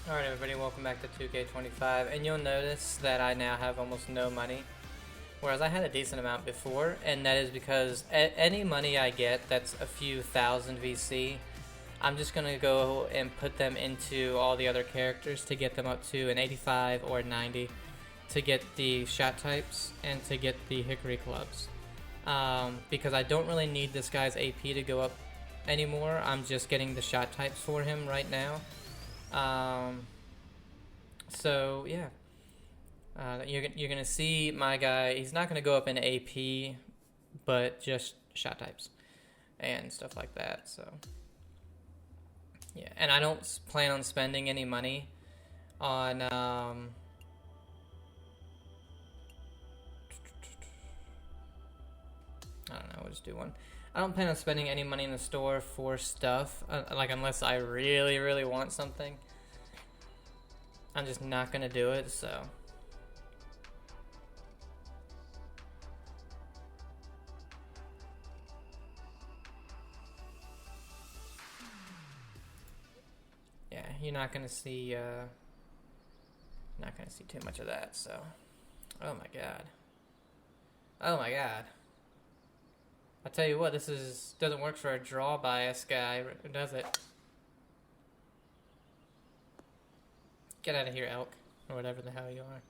Alright everybody, welcome back to 2K25, and you'll notice that I now have almost no money, whereas I had a decent amount before, and that is because any money I get that's a few thousand VC, I'm just going to go and put them into all the other characters to get them up to an 85 or 90 to get the shot types and to get the hickory clubs. Because I don't really need this guy's AP to go up anymore, I'm just getting the shot types for him right now. So yeah, you're gonna see my guy. He's not gonna go up in AP, but just shot types and stuff like that. So yeah, and I don't plan on spending any money on I don't know. We'll just do one. I don't plan on spending any money in the store for stuff, like unless I really want something. I'm just not gonna do it, so. Yeah, you're not gonna see too much of that, so. Oh my god. Oh my god. I tell you what, this doesn't work for a draw bias guy, does it? Get out of here, elk, or whatever the hell you are.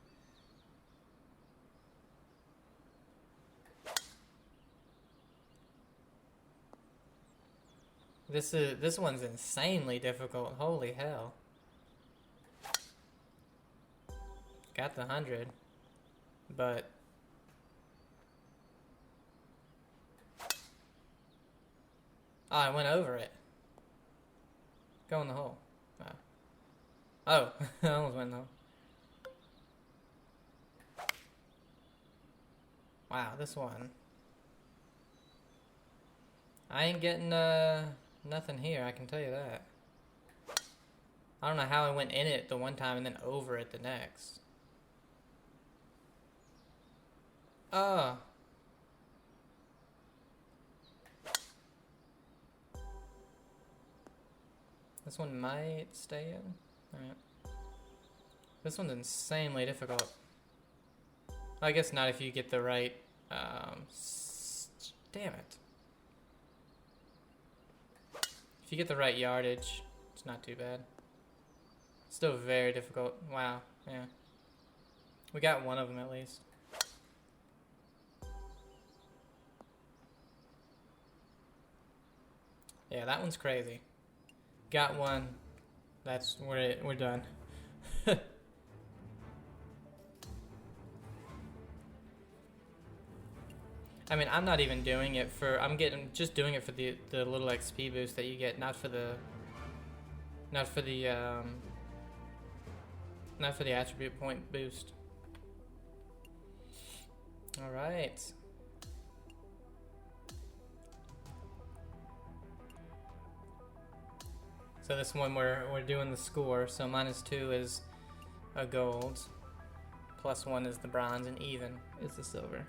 This one's insanely difficult. Holy hell. Got the 100, but oh, I went over it. Go in the hole. Oh, I almost went though. Wow, this one. I ain't getting nothing here, I can tell you that. I don't know how I went in it the one time and then over it the next. Oh. This one might stay in. Alright. This one's insanely difficult. I guess not if you get the right, damn it. If you get the right yardage, it's not too bad. Still very difficult. Wow, yeah. We got one of them at least. Yeah, that one's crazy. Got one. We're done. I mean, I'm not even doing it for. Just doing it for the little XP boost that you get, not for the attribute point boost. All right. So this one we're doing the score. So -2 is a gold, +1 is the bronze, and even is the silver.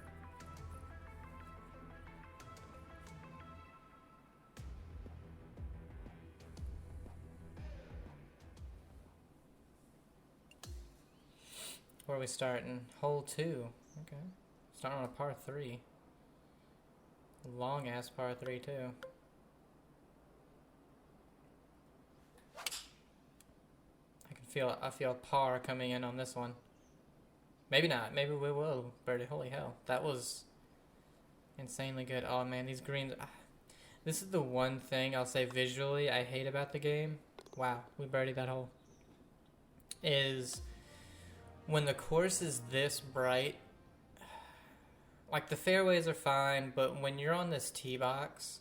Where are we starting? Hole 2. Okay. Starting on a par 3. Long ass par 3 too. I feel par coming in on this one. Maybe not. Maybe we will birdie. Holy hell. That was insanely good. Oh man, these greens. This is the one thing I'll say visually I hate about the game. Wow, we birdied that hole. Is when the course is this bright, like the fairways are fine, but when you're on this tee box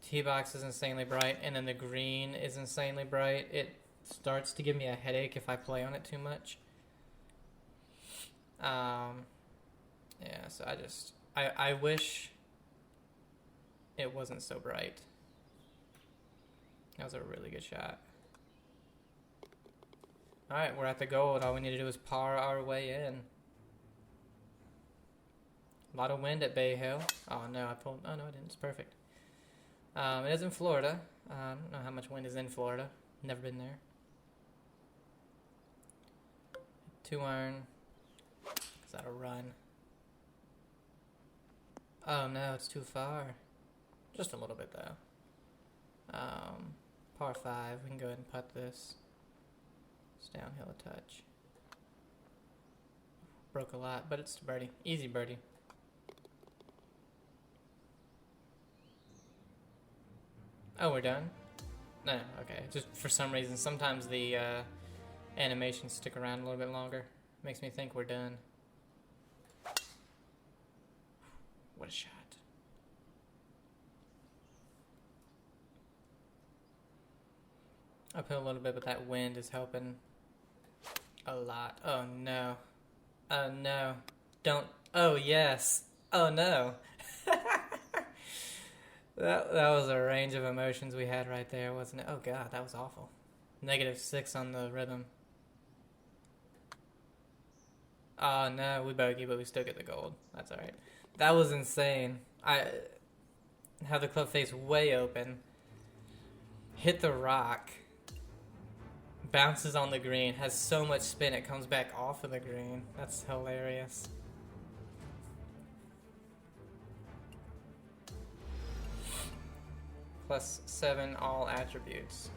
is insanely bright, and then the green is insanely bright. It starts to give me a headache if I play on it too much. Yeah, so I wish it wasn't so bright. That was a really good shot. Alright, we're at the gold. All we need to do is par our way in. A lot of wind at Bay Hill. Oh no, oh no I didn't, it's perfect. It is in Florida. I don't know how much wind is in Florida. Never been there. 2 iron. Is that a run? Oh no, it's too far. Just a little bit though. Par 5. We can go ahead and putt this. It's downhill a touch. Broke a lot, but it's a birdie. Easy birdie. Oh, we're done? No, okay. Just for some reason, sometimes the animations stick around a little bit longer. Makes me think we're done. What a shot. Uphill a little bit, but that wind is helping a lot. Oh no. Oh no. Don't. Oh yes. Oh no. That was a range of emotions we had right there, wasn't it? Oh god, that was awful. -6 on the rhythm. Oh no, we bogey, but we still get the gold. That's alright. That was insane. I have the club face way open. Hit the rock. Bounces on the green. Has so much spin it comes back off of the green. That's hilarious. +7 all attributes.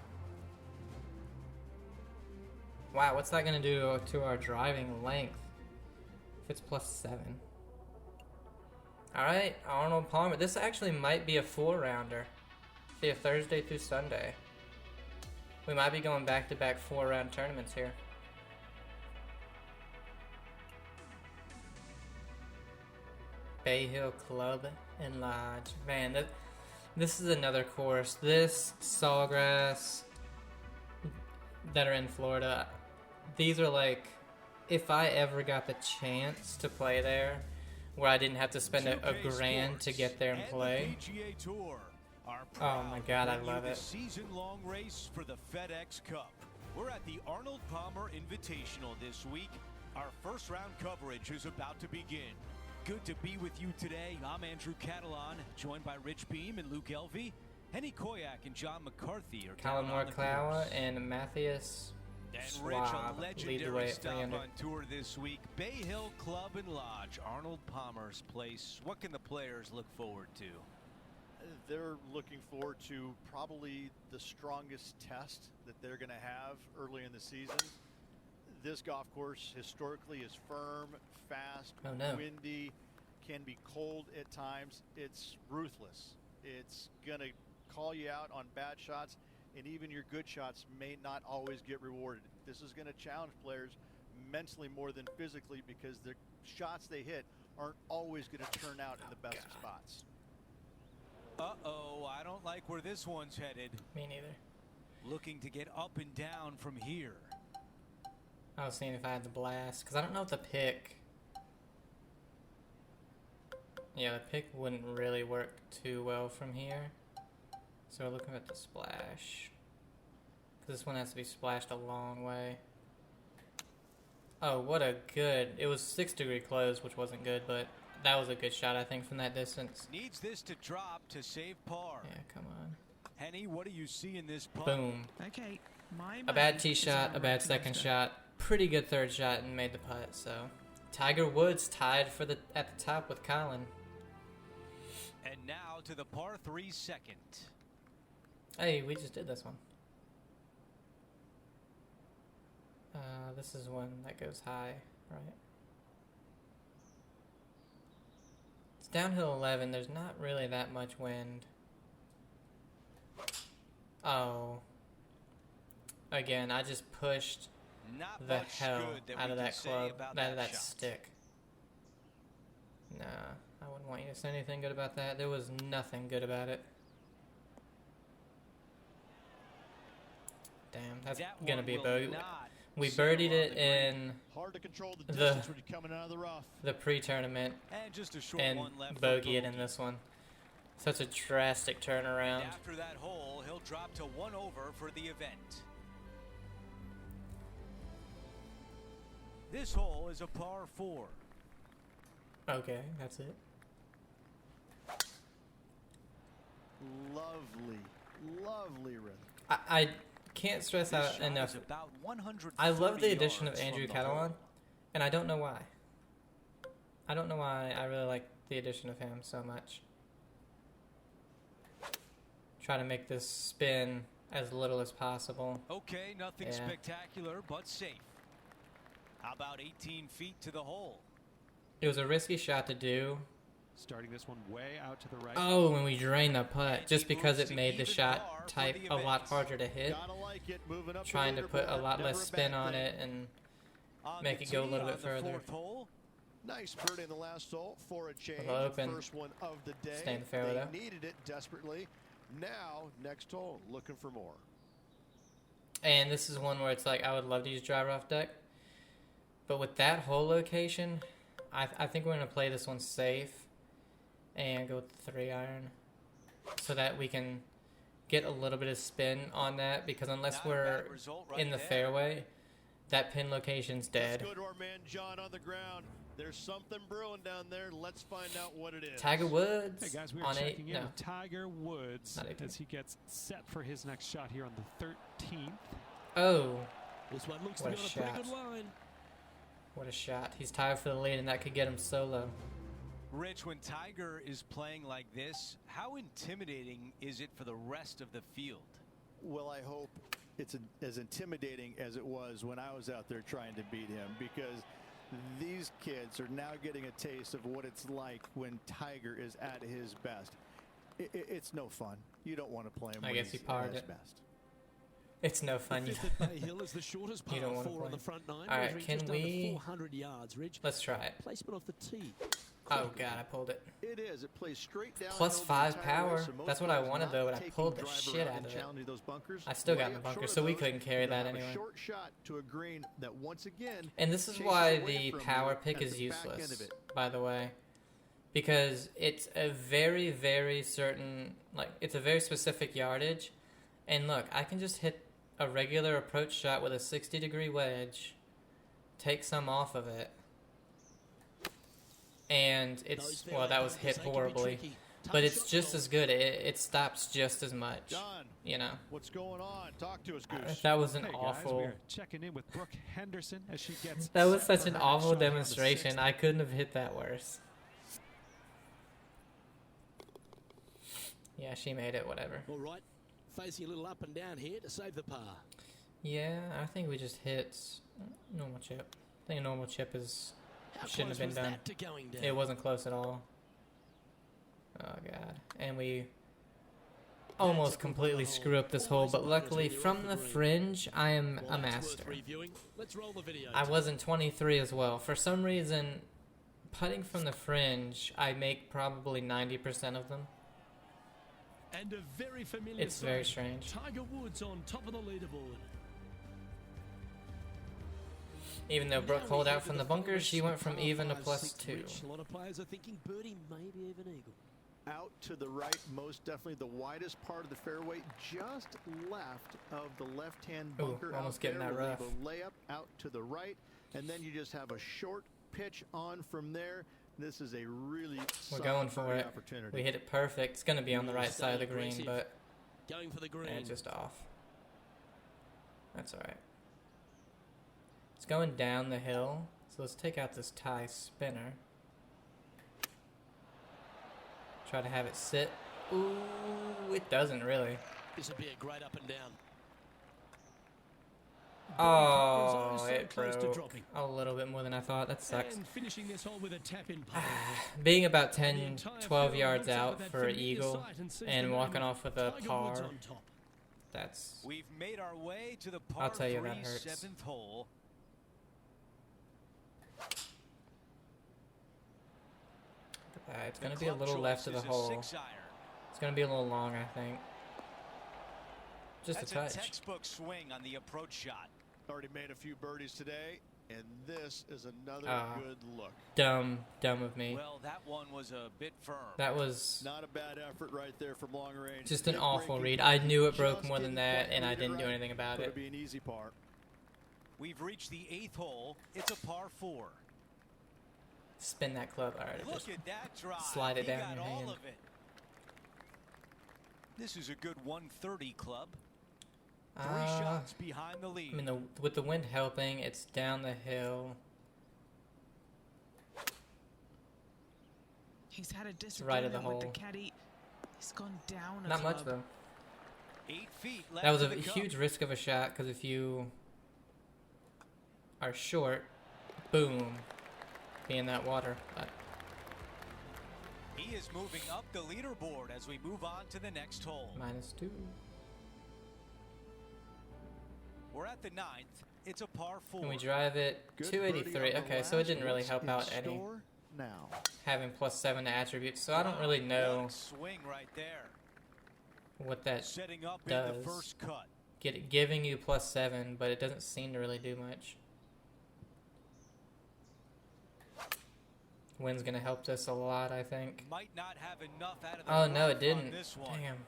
Wow, what's that going to do to our driving length if it's +7? Alright, Arnold Palmer. This actually might be a 4-rounder. See, a Thursday through Sunday. We might be going back-to-back 4-round tournaments here. Bay Hill Club and Lodge. Man, this is another course. This, Sawgrass, that are in Florida, these are like, if I ever got the chance to play there, where I didn't have to spend a grand to get there and play. Oh my god, I love it. Season-long race for the FedEx Cup. We're at the Arnold Palmer Invitational this week. Our first round coverage is about to begin. Good to be with you today. I'm Andrew Catalan, joined by Rich Beam and Luke Elvey. Henny Koyak and John McCarthy are Colin Morklawa and Matthias Schwab lead the way at 300. On tour this week. Bay Hill Club and Lodge, Arnold Palmer's place. What can the players look forward to? They're looking forward to probably the strongest test that they're going to have early in the season. This golf course historically is firm, fast, windy, can be cold at times. It's ruthless. It's going to call you out on bad shots, and even your good shots may not always get rewarded. This is going to challenge players mentally more than physically, because the shots they hit aren't always going to turn out in the best of spots. Uh-oh, I don't like where this one's headed. Me neither. Looking to get up and down from here. I was seeing if I had the blast, because I don't know if the pick... Yeah, the pick wouldn't really work too well from here. So we're looking at the splash. Because this one has to be splashed a long way. Oh, what a good... It was 6-degree close, which wasn't good, but that was a good shot, I think, from that distance. Needs this to drop to save par. Yeah, come on. Henny, what do you see in this putt? Boom. Okay, a bad tee shot, a bad second shot, pretty good third shot, and made the putt. So Tiger Woods tied for at the top with Colin. And now to the par 3 second. Hey, we just did this one. This is one that goes high, right? It's downhill 11. There's not really that much wind. Oh. Again, I just pushed the hell out of that club, out of that stick. Nah, I wouldn't want you to say anything good about that. There was nothing good about it. Damn, that's gonna be a bogey. We birdied it in the pre-tournament and bogey it in this one. Such a drastic turnaround. After that hole, he'll drop to 1 over for the event. This hole is a par 4. Okay, that's it. Lovely, lovely rhythm. I can't stress out enough. I love the addition of Andrew Catalan, And I don't know why. I don't know why I really like the addition of him so much. Try to make this spin as little as possible. Okay, nothing Yeah. spectacular, but safe. How about 18 feet to the hole? It was a risky shot to do. Starting this one way out to the right. Oh, when we drained the putt, And just he because moves it to made the even shot par for type the a lot event. harder to hit. Gotta like it, moving up the Trying to put a leaderboard, lot never less a spin bad on thing. it and On make the it go a tee little on bit the further. fourth hole. Nice birdie in the last hole for a change. Little open. First one of the day. Stay in the fairway, they though. needed it desperately. Now, next hole, looking for more. And this is one where it's like I would love to use driver off deck, but with that hole location, I think we're gonna play this one safe and go with the 3-iron, so that we can get a little bit of spin on that. Because unless Not a we're bad result right in the there. fairway, that pin location's dead. Let's go to our man John on the ground. There's something brewing down there. Let's find out what it is. Tiger Woods Hey guys, we are on checking 8. in No, with Tiger Woods Not 18. as he gets set for his next shot here on the 13th. oh, This one looks What to a be on a pretty shot. good line. what a shot! He's tied for the lead, and that could get him solo. Rich, when Tiger is playing like this, how intimidating is it for the rest of the field? Well, I hope it's as intimidating as it was when I was out there trying to beat him, because these kids are now getting a taste of what it's like when Tiger is at his best. It's no fun. You don't want to play him I when guess he's he parred at his it. best. It's no The fun. fifth at Bay Hill is the shortest You par don't wanna 4 play. on the front 9. All right, measuring can just we- under 400 yards, Ridge. Let's try it. Placement off the tee. Oh god, I pulled it. It is. It plays straight down. Plus 5 power. That's what I wanted, though, but I pulled the shit out of it. I still got in the bunker, so we couldn't carry that anyway. Short shot to a green that once again. And this is chases why away the from power you pick at is the back end useless, of it. by the way. Because it's a very, very certain, like, it's a very specific yardage. And look, I can just hit a regular approach shot with a 60-degree wedge, take some off of it, and it's, well, that was hit horribly. But it's just as good. It stops just as much, John, you know. what's going on? Talk to us, Goose. That was an Hey guys, awful... we are checking in with Brooke Henderson as she gets That was set such for an her awful next shot here on the demonstration. 6th. I couldn't have hit that worse. Yeah, she made it, whatever. All right. Facing a little up and down here to save the par. Yeah, I think we just hit normal chip. I think a normal chip is How shouldn't have close been was done. that to going down? It wasn't close at all. Oh god. And we almost completely screw up this hole, but luckily from the fringe I am Well, a that's master. worth reviewing. Let's roll the video. I was in 23 as well. For some reason, putting from the fringe, I make probably 90% of them. And a very familiar It's very sight. strange. Tiger Woods on top of the leaderboard. Even though Brooke Now we pulled head out to from the the bunker, first she went from par even to 5, plus 6, 2. Which a lot of players are thinking birdie, maybe even eagle. Out to the right, most definitely the widest part of the fairway, just left of the left-hand Ooh, bunker. almost out getting there. that We'll rough. leave a layup out to the right, and then you just have a short pitch on from there. This is a really We're solid going for birdie it. opportunity. We hit it perfect. It's going to be on the right Stay side of the green, aggressive. but Going for the green. it's just off. That's alright. It's going down the hill, so let's take out this tie spinner. Try to have it sit. Ooh, it doesn't really. This would be a great up and down. Oh, So it close to broke dropping. a little bit more than I thought. That sucks. And finishing this hole with a tap in par. Being about The 10, entire 12 field yards looks up out at that for an familiar eagle sight and sees and the walking name off with a Tiger par, Woods on top. that's... We've made our way to the I'll par tell you 3 that hurts. 7th hole. It's The going to be a club little choice left of the is a hole. 6-iron. It's going to be a little long, I think. Just That's a touch. textbook swing on the approach shot. Already made a few birdies today, and this is another Ah. good look. Dumb of me. Well, that one was a bit firm. That was Not a bad effort right there from long range. just an Did awful break read. it, I knew it broke just more than didn't that, quite and I read it didn't do right. anything about Could it. be an easy par. We've reached the 8th hole. It's a par 4. Spin that club. All right, Look just at that drive. slide it He down got your all hand. of it. This is a good 130 club. 3 shots behind the lead. I mean, with the wind helping, it's down the hill. He's had a right disagreement of the with the hole. caddy. He's gone down a Not much club. though. 8 feet left. That was a in the cup. huge risk of a shot because if you are short, boom, be in that water. But He is moving up the leaderboard as we move on to the next hole. -2. We're at the 9th. It's a par 4. And we drive it Good 283. birdie on the Okay, so it last. didn't really What's help in out any store now. having +7 to attributes. So I don't really know One swing right there. what that Setting up in does. the first cut. giving you +7, but it doesn't seem to really do much. Wind's gonna help this a lot, I think. Might not have enough out of the Oh no, rough it didn't. on this one. Damn,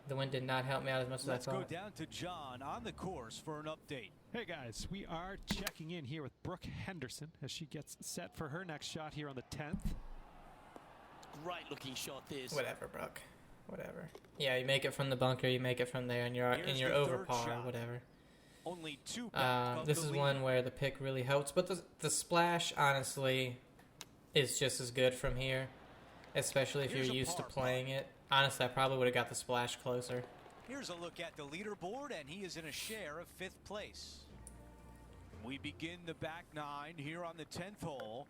the wind did not help me out as much Let's as I go thought. down to John on the course for an update. Hey guys, we are checking in here with Brooke Henderson as she gets set for her next shot here on the 10th. Great looking shot this. Whatever, Brooke. Whatever. Yeah, you make it from the bunker, you make it from there, and Here's you're the over third par. shot. Whatever. Only 2 back of This the is lead. one where the pick really helps, but the splash honestly is just as good from here, especially if Here's you're a used to par playing it. Honestly, I probably would have got the splash closer. Here's a look at the leaderboard, and he is in a share of 5th place. We begin the back 9 here on the 10th hole.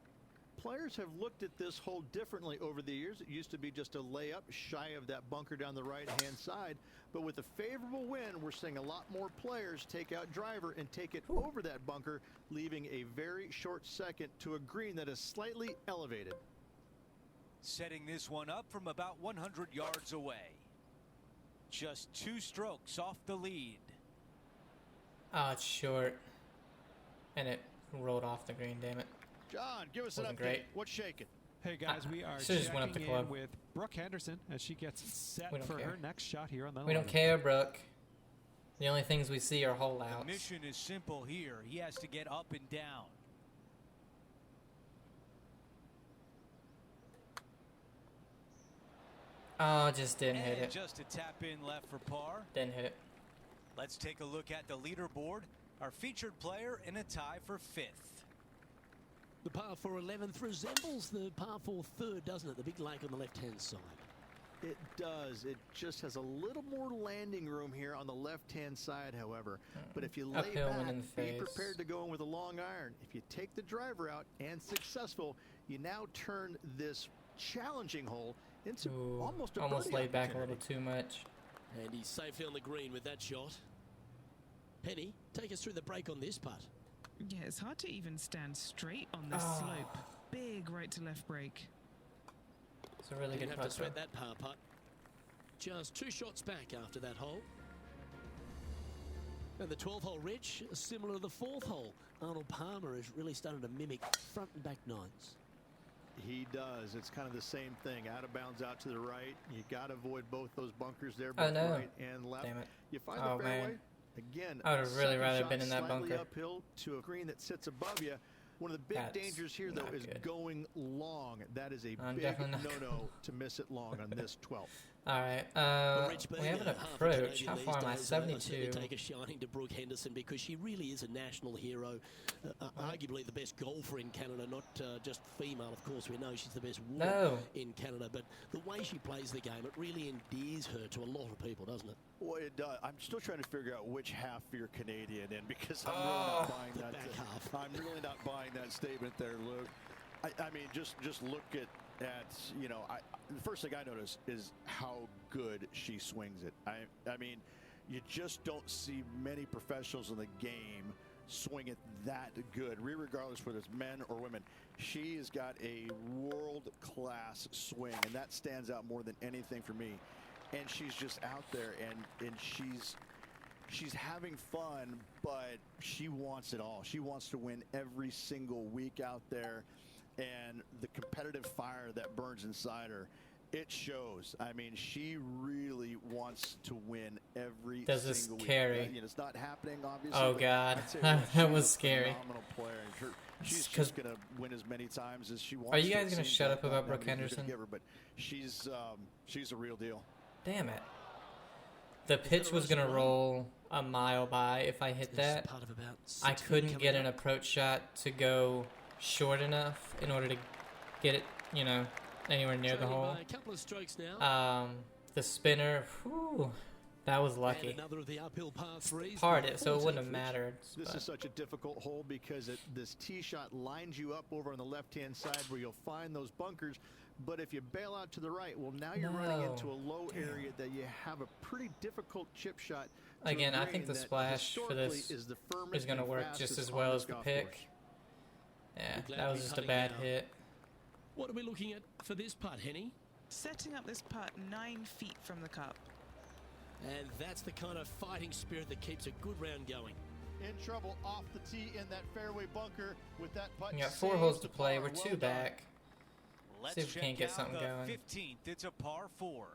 Players have looked at this hole differently over the years. It used to be just a layup shy of that bunker down the right-hand side. But with a favorable wind, we're seeing a lot more players take out driver and take it over that bunker, leaving a very short second to a green that is slightly elevated. Setting this one up from about 100 yards away. Just 2 strokes off the lead. Oh, it's short, and it rolled off the green. Damn it. John, give us an update. Wasn't great. What's shaking? Hey guys, we are should've just went up the checking club. in with Brooke Henderson as she gets set We don't for care. her next shot here on the We don't 11th. care, Brooke. The only things we see are hole The outs. mission is simple here. He has to get up and down. Oh, just didn't hit And it. just a tap in left for par. Didn't hit it. Let's take a look at the leaderboard. Our featured player in a tie for 5th. The par 4 11th resembles the par 4 3rd, doesn't it? The big lake on the left-hand side. It does. It just has a little more landing room here on the left-hand side, however. But if you lay Uphill back, and in the be face. prepared to go in with a long iron. If you take the driver out and successful, you now turn this challenging hole into Ooh, almost a almost birdie laid back a opportunity. little too much. And he's safely on the green with that shot. Penny, take us through the break on this putt. Yeah, it's hard to even stand straight on this Oh. slope. Big right to left break. It's a really Didn't good have to putt. sweat though. that par putt. Just 2 shots back after that hole. And the 12th hole, Rich, similar to the 4th hole. Arnold Palmer has really started to mimic front and back nines. He does. It's kind of the same thing. Out of bounds, out to the right. You got to avoid both those bunkers there, Oh, both no. right and left. Damn it. You find Oh, the fairway. man. Again, I would've really second rather shot been in that slightly bunker. uphill to a green that sits above you. One of the big That's dangers here, though, not is good. going long. That is a I'm big definitely not no-no to miss it long on this 12th. All right. Well, Rich, We being have an half a approach. Canadian How these far am I? days, I certainly 72. take a shining to Brooke Henderson because she really is a national hero. Arguably the best golfer in Canada, not just female, of course. We know she's the best woman No. in Canada, but the way she plays the game, it really endears her to a lot of people, doesn't it? Well, it does. I'm still trying to figure out which half you're Canadian in because I'm Oh. really not buying The that. back half. I'm really not buying that statement there, Luke. I mean, just look at you know, the first thing I notice is how good she swings it. I mean, you just don't see many professionals in the game swing it that good, regardless whether it's men or women. She has got a world-class swing, and that stands out more than anything for me. And she's just out there, and she's having fun, but she wants it all. She wants to win every single week out there, and the competitive fire that burns inside her, it shows. I mean, she really wants to win every Does this single carry? week. You know, it's not happening, obviously. Oh, but God. I'd say That she's was a scary. phenomenal player. She's 'Cause- just going to win as many times as she wants. Are you to, guys it gonna seems shut like. up about Not Brooke many people Henderson? give her, but she's a real deal. Damn it. The pitch was going to roll a mile by if I hit There's that. part of about I 6 feet couldn't coming get an up. approach shot to go short enough in order to get it, you know, anywhere near the Trailing hole. by a couple of strokes now. The spinner, whew, that was And lucky. another of the uphill par threes. Hard the it, so it wouldn't have 14th. mattered. This but- is such a difficult hole because this tee shot lines you up over on the left-hand side where you'll find those bunkers. But if you bail out to the right, well, now you're running No. into a low area that you have a pretty difficult chip shot. to Again, a I think green the that splash for historically this is the firmest is going to and work just fastest as on well this as the golf pick. course. Yeah, You're glad that to was be just a putting bad now. hit. What are we looking at for this putt, Henny? Setting up this putt 9 feet from the cup. And that's the kind of fighting spirit that keeps a good round going. In trouble off the tee in that fairway bunker with that putt. We got 4 saves holes to the play. par. We're Well 2 done. back. Let's See if we check can't get out something the going. 15th. It's a par 4.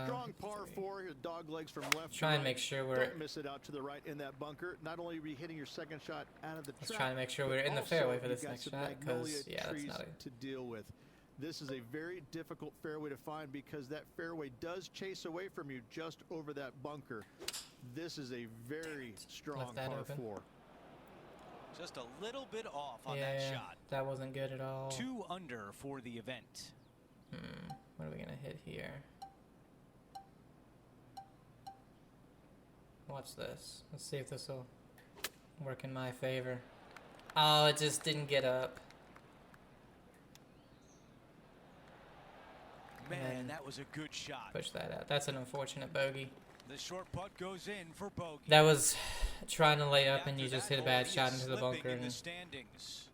Strong par 4, your dog legs from left. Try to and right. make sure we're. Don't miss it out to the right in that bunker. Not only are you hitting your second shot out of the Let's trap, try and make sure we're but in the also fairway for you've this got next some shot, 'cause, magnolia yeah, that's trees not a- to deal with. This is a very difficult fairway to find because that fairway does chase away from you just over that bunker. This is a very strong that par open. 4. Just a little bit off on Yeah, that shot. that wasn't good at all. 2 under for the event. What are we gonna hit here? Watch this. Let's see if this will work in my favor. Oh, it just didn't get up. Man, then that was a good shot. Push that out. That's an unfortunate bogey. The short putt goes in for bogey. That was trying to lay up and After you just that hit a bad hole, he shot is into the slipping bunker. in the And standings.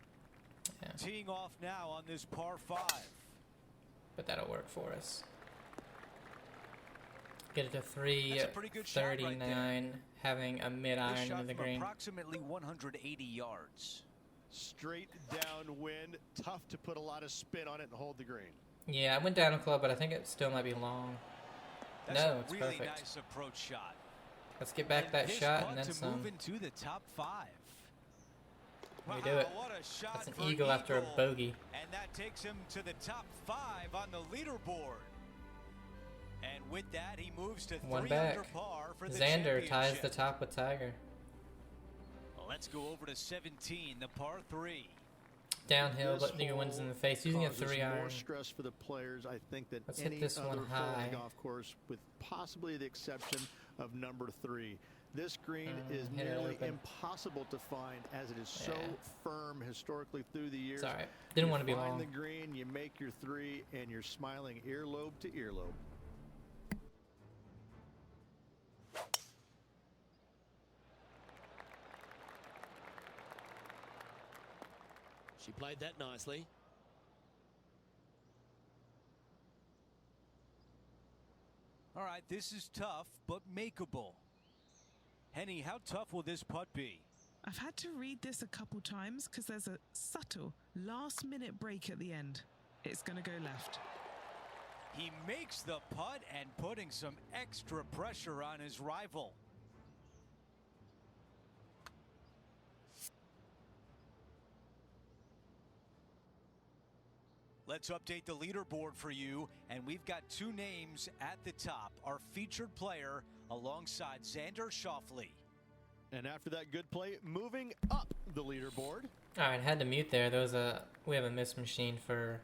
yeah, Teeing off now on this par 5. but that'll work for us. Get it to That's a pretty good shot right there. 339, having a mid This iron shot into the from green. approximately 180 yards. Straight downwind, tough to put a lot of spin on it and hold the green. Yeah, I went down a club, but I think it still might be long. That's No, a it's really perfect. nice approach shot. Let's get back And that this shot putt and then to some. move into the top 5. We do it. What a shot That's an for eagle after a eagle. bogey. And that takes him to the top 5 on the leaderboard. And with that, he moves to 3 One under back. par for the Xander ties championship. the top with Tiger. Let's go over to 17, the par 3. Downhill, This but the wind's in hole the face. Using a causes 3 iron. more stress for the players, I think, than Let's hit any this other one hole on high. the golf course, with possibly the exception of number 3. This green is hit it nearly open. impossible to find as it is so Yeah. firm historically through the years. It's alright. Didn't You want to be find long. the green, you make your 3, and you're smiling earlobe to earlobe. She played that nicely. All right, this is tough, but makeable. Henny, how tough will this putt be? I've had to read this a couple times because there's a subtle last-minute break at the end. It's going to go left. He makes the putt and putting some extra pressure on his rival. Let's update the leaderboard for you, and we've got 2 names at the top. Our featured player alongside Xander Schauffele. And after that good play, moving up the leaderboard. Alright, had to mute there. There was we have a miss machine for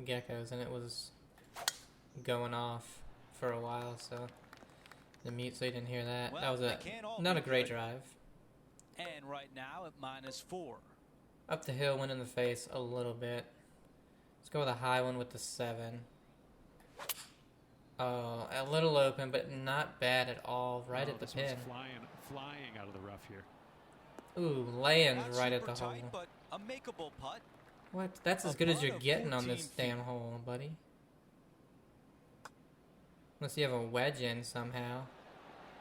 geckos, and it was going off for a while, so the mute, so you didn't hear that. Well, That was they can't all not be a great good. drive. And right now at -4. Up the hill, went in the face a little bit. Let's go with a high one with the 7. Oh, a little open, but not bad at all. Right Oh, at the this one's pin. flying out of the rough here. Ooh, lands Not right at super the hole. tight, but a makeable putt. What? That's as A good as putt you're of getting on 14 this feet. damn hole, buddy. Unless you have a wedge in somehow.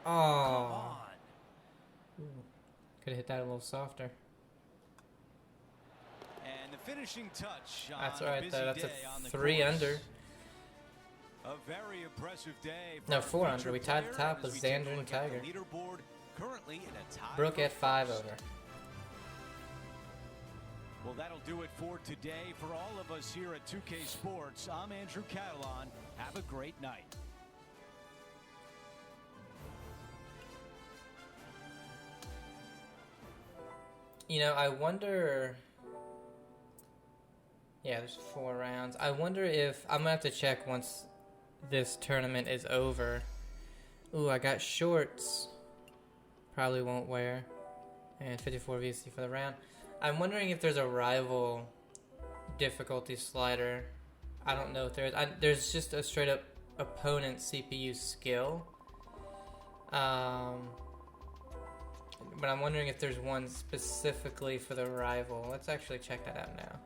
Come Oh, on. could have hit that a little softer. And the finishing touch on That's a alright busy though. That's day on a the 3 course. under. A very impressive day. For No, our 4 under. featured We tied the player, top as with we take a Xander and look at the Tiger. Leaderboard currently in a tie. Brooke for at 5 first. over. Well, that'll do it for today. For all of us here at 2K Sports, I'm Andrew Catalan. Have a great night. You know, I wonder. Yeah, there's 4 rounds. I wonder if I'm gonna have to check once this tournament is over. Ooh, I got shorts. Probably won't wear. And 54 VC for the round. I'm wondering if there's a rival difficulty slider. I don't know if there is. There's just a straight up opponent CPU skill. But I'm wondering if there's one specifically for the rival. Let's actually check that out now.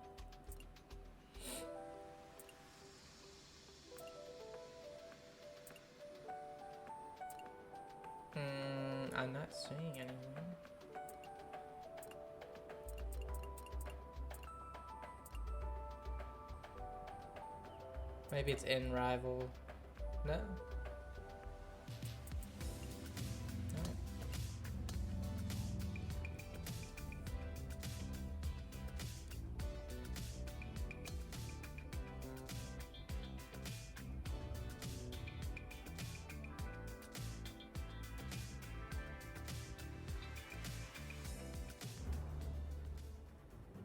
I'm not seeing anyone. Maybe it's in rival. No. No.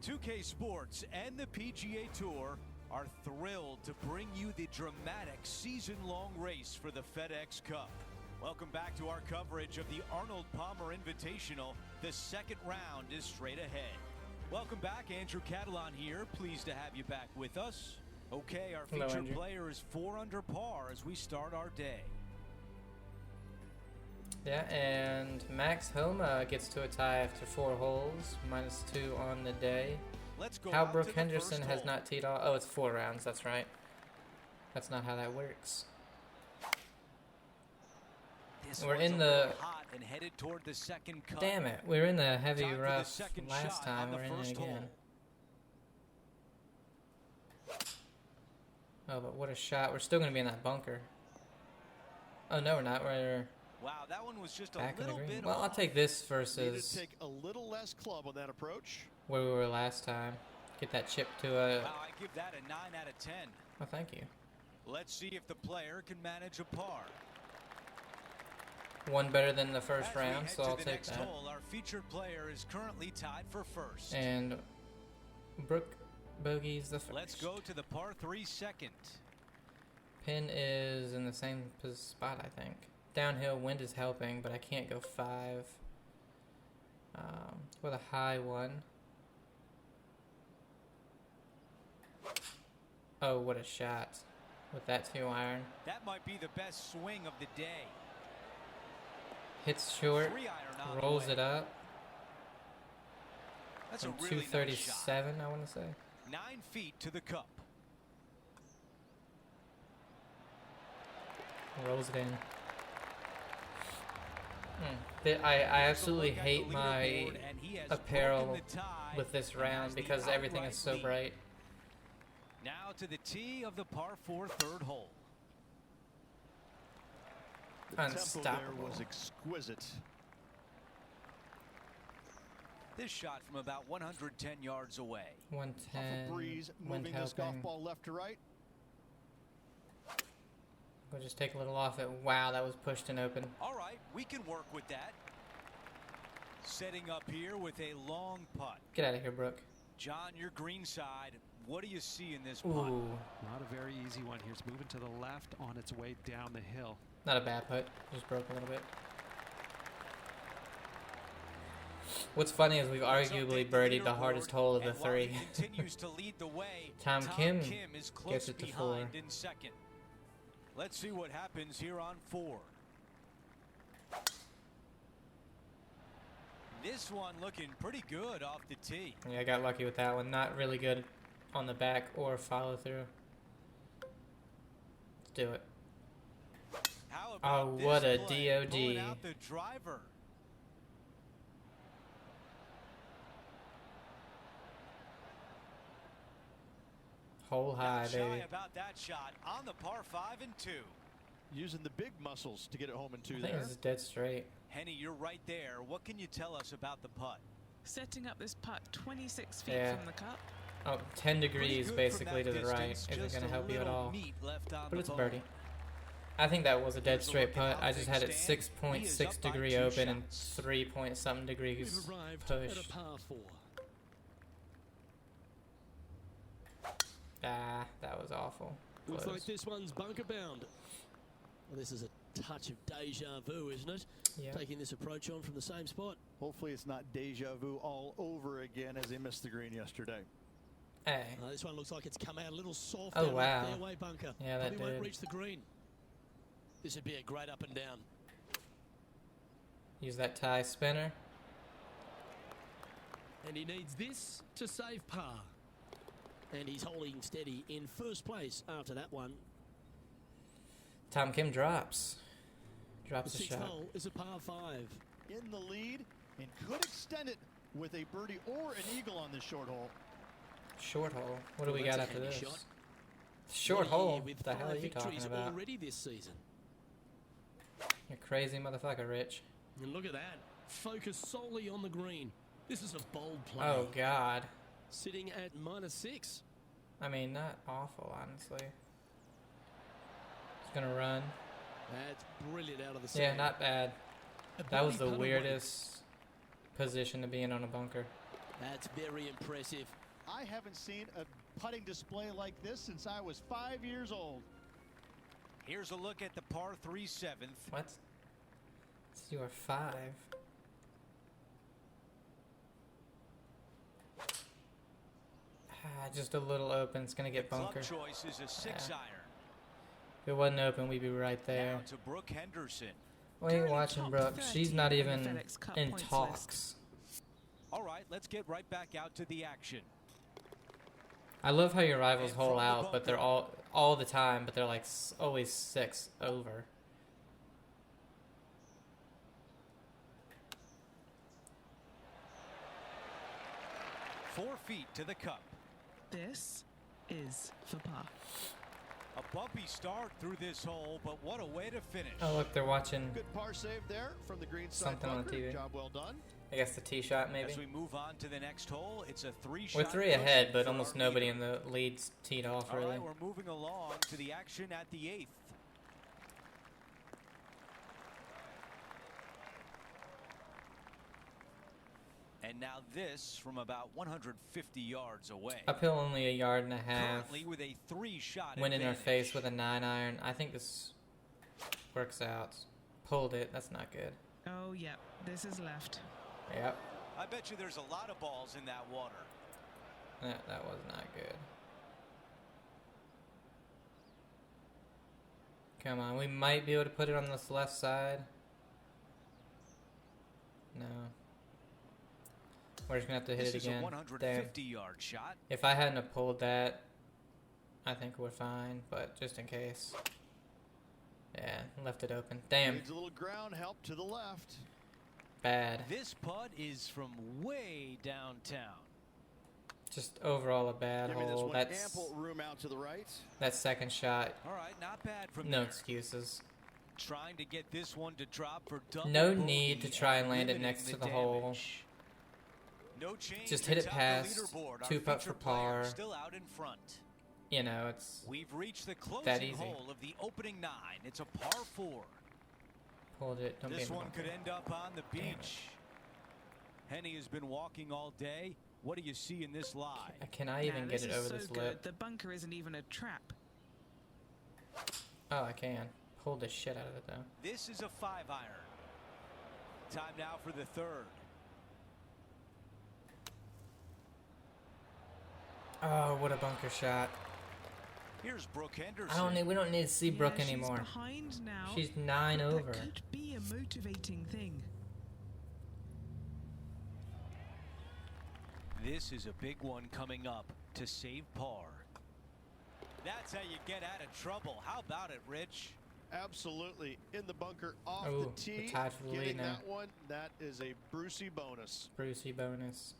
2K Sports and the PGA Tour are thrilled to bring you the dramatic season-long race for the FedEx Cup. Welcome back to our coverage of the Arnold Palmer Invitational. The second round is straight ahead. Welcome back, Andrew Catalan here. Pleased to have you back with us. Okay, our Hello, featured Andrew. player is 4 under par as we start our day. Yeah, and Max Homa gets to a tie after 4 holes, -2 on the day. Let's go How out Brooke to the Henderson first has hole. not teed off. Oh, it's 4 rounds. That's right. That's not how that works. This We're one's in a the- little hot and headed toward the second cut. Damn it. We were in the heavy Time for the rough second last shot time. on the We're in it first again. hole. Oh, but what a shot. We're still going to be in that bunker. Oh, no, we're not. We're Wow, that one was just a back in the little green. bit Well, I'll off. take this Need versus to take a little less club on that approach. where we were last time. Get that chip to a... Wow, I give that a 9 out of 10. Oh, thank you. Let's see if the player can manage a par. One better than the first As we round, head so to I'll the take next that. hole, our featured player is currently tied for first. And Brooke bogeys the first. Let's go to the par 3 second. Pin is in the same spot, I think. Downhill wind is helping, but I can't go 5. With a high one. Oh, what a shot. With that 2-iron. That might be the best swing of the day. Hits short. 3-iron on the Rolls way. it up. That's a From really nice shot. 237, I want to say. 9 feet to the cup. Rolls it in. I absolutely Look at the hate my leaderboard, and he has apparel broken the tie with this and round has the because everything is outright so lead. bright. Now to the tee of the par 4 third hole. The tempo there Unstoppable. was exquisite. This shot from about 110 yards away. Off 110. a breeze, Wind moving this golf helping. ball left to right. We'll just take a little off it. Wow, that was pushed and open. All right, we can work with that. Setting up here with a long putt. Get out of here, Brooke. John, your green side. What do you see in this putt? Ooh, Not a very easy one here. It's moving to the left on its way down the hill. not a bad putt. Just broke a little bit. What's funny is we've Let's arguably update the birdied the leaderboard, hardest hole of the and while he 3. continues to lead the way. Tom Kim is close gets it to behind 4. in second. Let's see what happens here on 4. This one looking pretty good off the tee. Yeah, I got lucky with that one. Not really good on the back or follow through. Let's do it. How about Oh, this what a play? DOD. Pulling out the driver. Hole high, Not shy baby. about that shot on the par 5 and 2. Using the big muscles to get it home in 2 I think there. this is dead straight. Henny, you're right there. What can you tell us about the putt? Setting up this putt 26 feet Yeah. from the cup. Oh, 10 Pretty degrees good basically from to that the right. distance, Isn't just going to a help you at little all. meat left on But the it's a bone. birdie. I think that was a dead Here's a straight look at putt. how I just things had it stand. 6.6 He is up by degree 2 open and shots. 3 point something degrees We've arrived push. at a par 4. Ah, that was awful. Looks Close. like this one's bunker bound. Well, this is a touch of deja vu, isn't it? Yeah. Taking this approach on from the same spot. Hopefully it's not deja vu all over again as they missed the green yesterday. Hey. This one looks like it's come out a little soft Oh, out of wow. the fairway bunker. Yeah, that Probably won't did. reach the green. This would be a great up and down. Use that tie spinner. And he needs this to save par. And he's holding steady in first place after that one. Tom Kim drops. The Drops a sixth shot. hole is a par 5. In the lead and could extend it with a birdie or an eagle on this short hole. Short hole. What do we Well, got that's a after handy this? shot. Short What a year hole? with What the hell are 5 you talking victories about? already this season. You're crazy motherfucker, Rich. And look at that. Focus solely on the green. This is a bold play. Oh, God. Sitting at -6. I mean, not awful, honestly. It's gonna run. That's brilliant out of the Yeah, sand. not bad. A That was birdie the putt away. weirdest position to be in on a bunker. That's very impressive. I haven't seen a putting display like this since I was 5 years old. Here's a look at the par 3 7th. What? It's your 5. Ah, just a little open. It's gonna get Club bunker. choice is a 6 Yeah. iron. If it wasn't open, we'd be right there. Now to Brooke Henderson. We ain't Currently watching top Brooke. 30 She's not in the even FedEx Cup in points talks. All right, let's get right back out to the action. I love how your rivals And hole from the out, but they're bunker. all the time, but they're like always 6 over. Four feet to the cup. This is for par. A bumpy start through this hole, but what a way to finish. Oh, look, they're watching. Good par save there from the green side Something on bunker. TV. Job well done. I guess the tee shot maybe. As we move on to the next hole, it's a 3-shot. We're 3 push ahead, but for almost our nobody leader. in the lead's teed off All really. right, we're moving along to the action at the 8th. And now this from about 150 yards away. Uphill only a yard and a half. Currently with a 3-shot Went in our advantage. face with a 9-iron. I think this works out. Pulled it. That's not good. Oh, yep. This is left. Yep. I bet you there's a lot of balls in that water. That was not good. Come on. We might be able to put it on this left side. No. We're just going to have to hit This it again. is a Damn. 150-yard shot. If I hadn't have pulled that, I think we're fine. But just in case. Yeah, left it open. Damn. Needs a little ground help to the left. Bad. This putt is from way downtown. Just overall a bad Giving this hole. one That's ample room out to the right. that second shot. All right, not bad from No there. excuses. Trying to get this one to drop for double No bogey need to try and land it limiting next to the damage. hole. No change. Just hit it atop the past, leaderboard. Our 2 putt feature for par. player Still out in front. You know, it's We've reached the closing that easy. hole of the opening 9. It's a par 4. pulled it. Don't be This in the one bunker. could end up on the Damn it. beach. Henny has been walking all day. What do you see in this lie? Can I even Nah, get it this is over so this good. lip? The bunker isn't even a trap. Oh, I can. Pulled the shit out of it though. This is a 5-iron. Time now for the 3rd. Oh, what a bunker shot. Here's Brooke Henderson. I don't need. We don't need to see Brooke Yeah, anymore. She's behind now. She's 9 but over. That could be a motivating thing. This is a big one coming up to save par. That's how you get out of trouble. How about it, Rich? Absolutely. In the bunker off Oh, the we're tee. tied for the lead Getting now. that one, that is a Brucey bonus. Brucey bonus.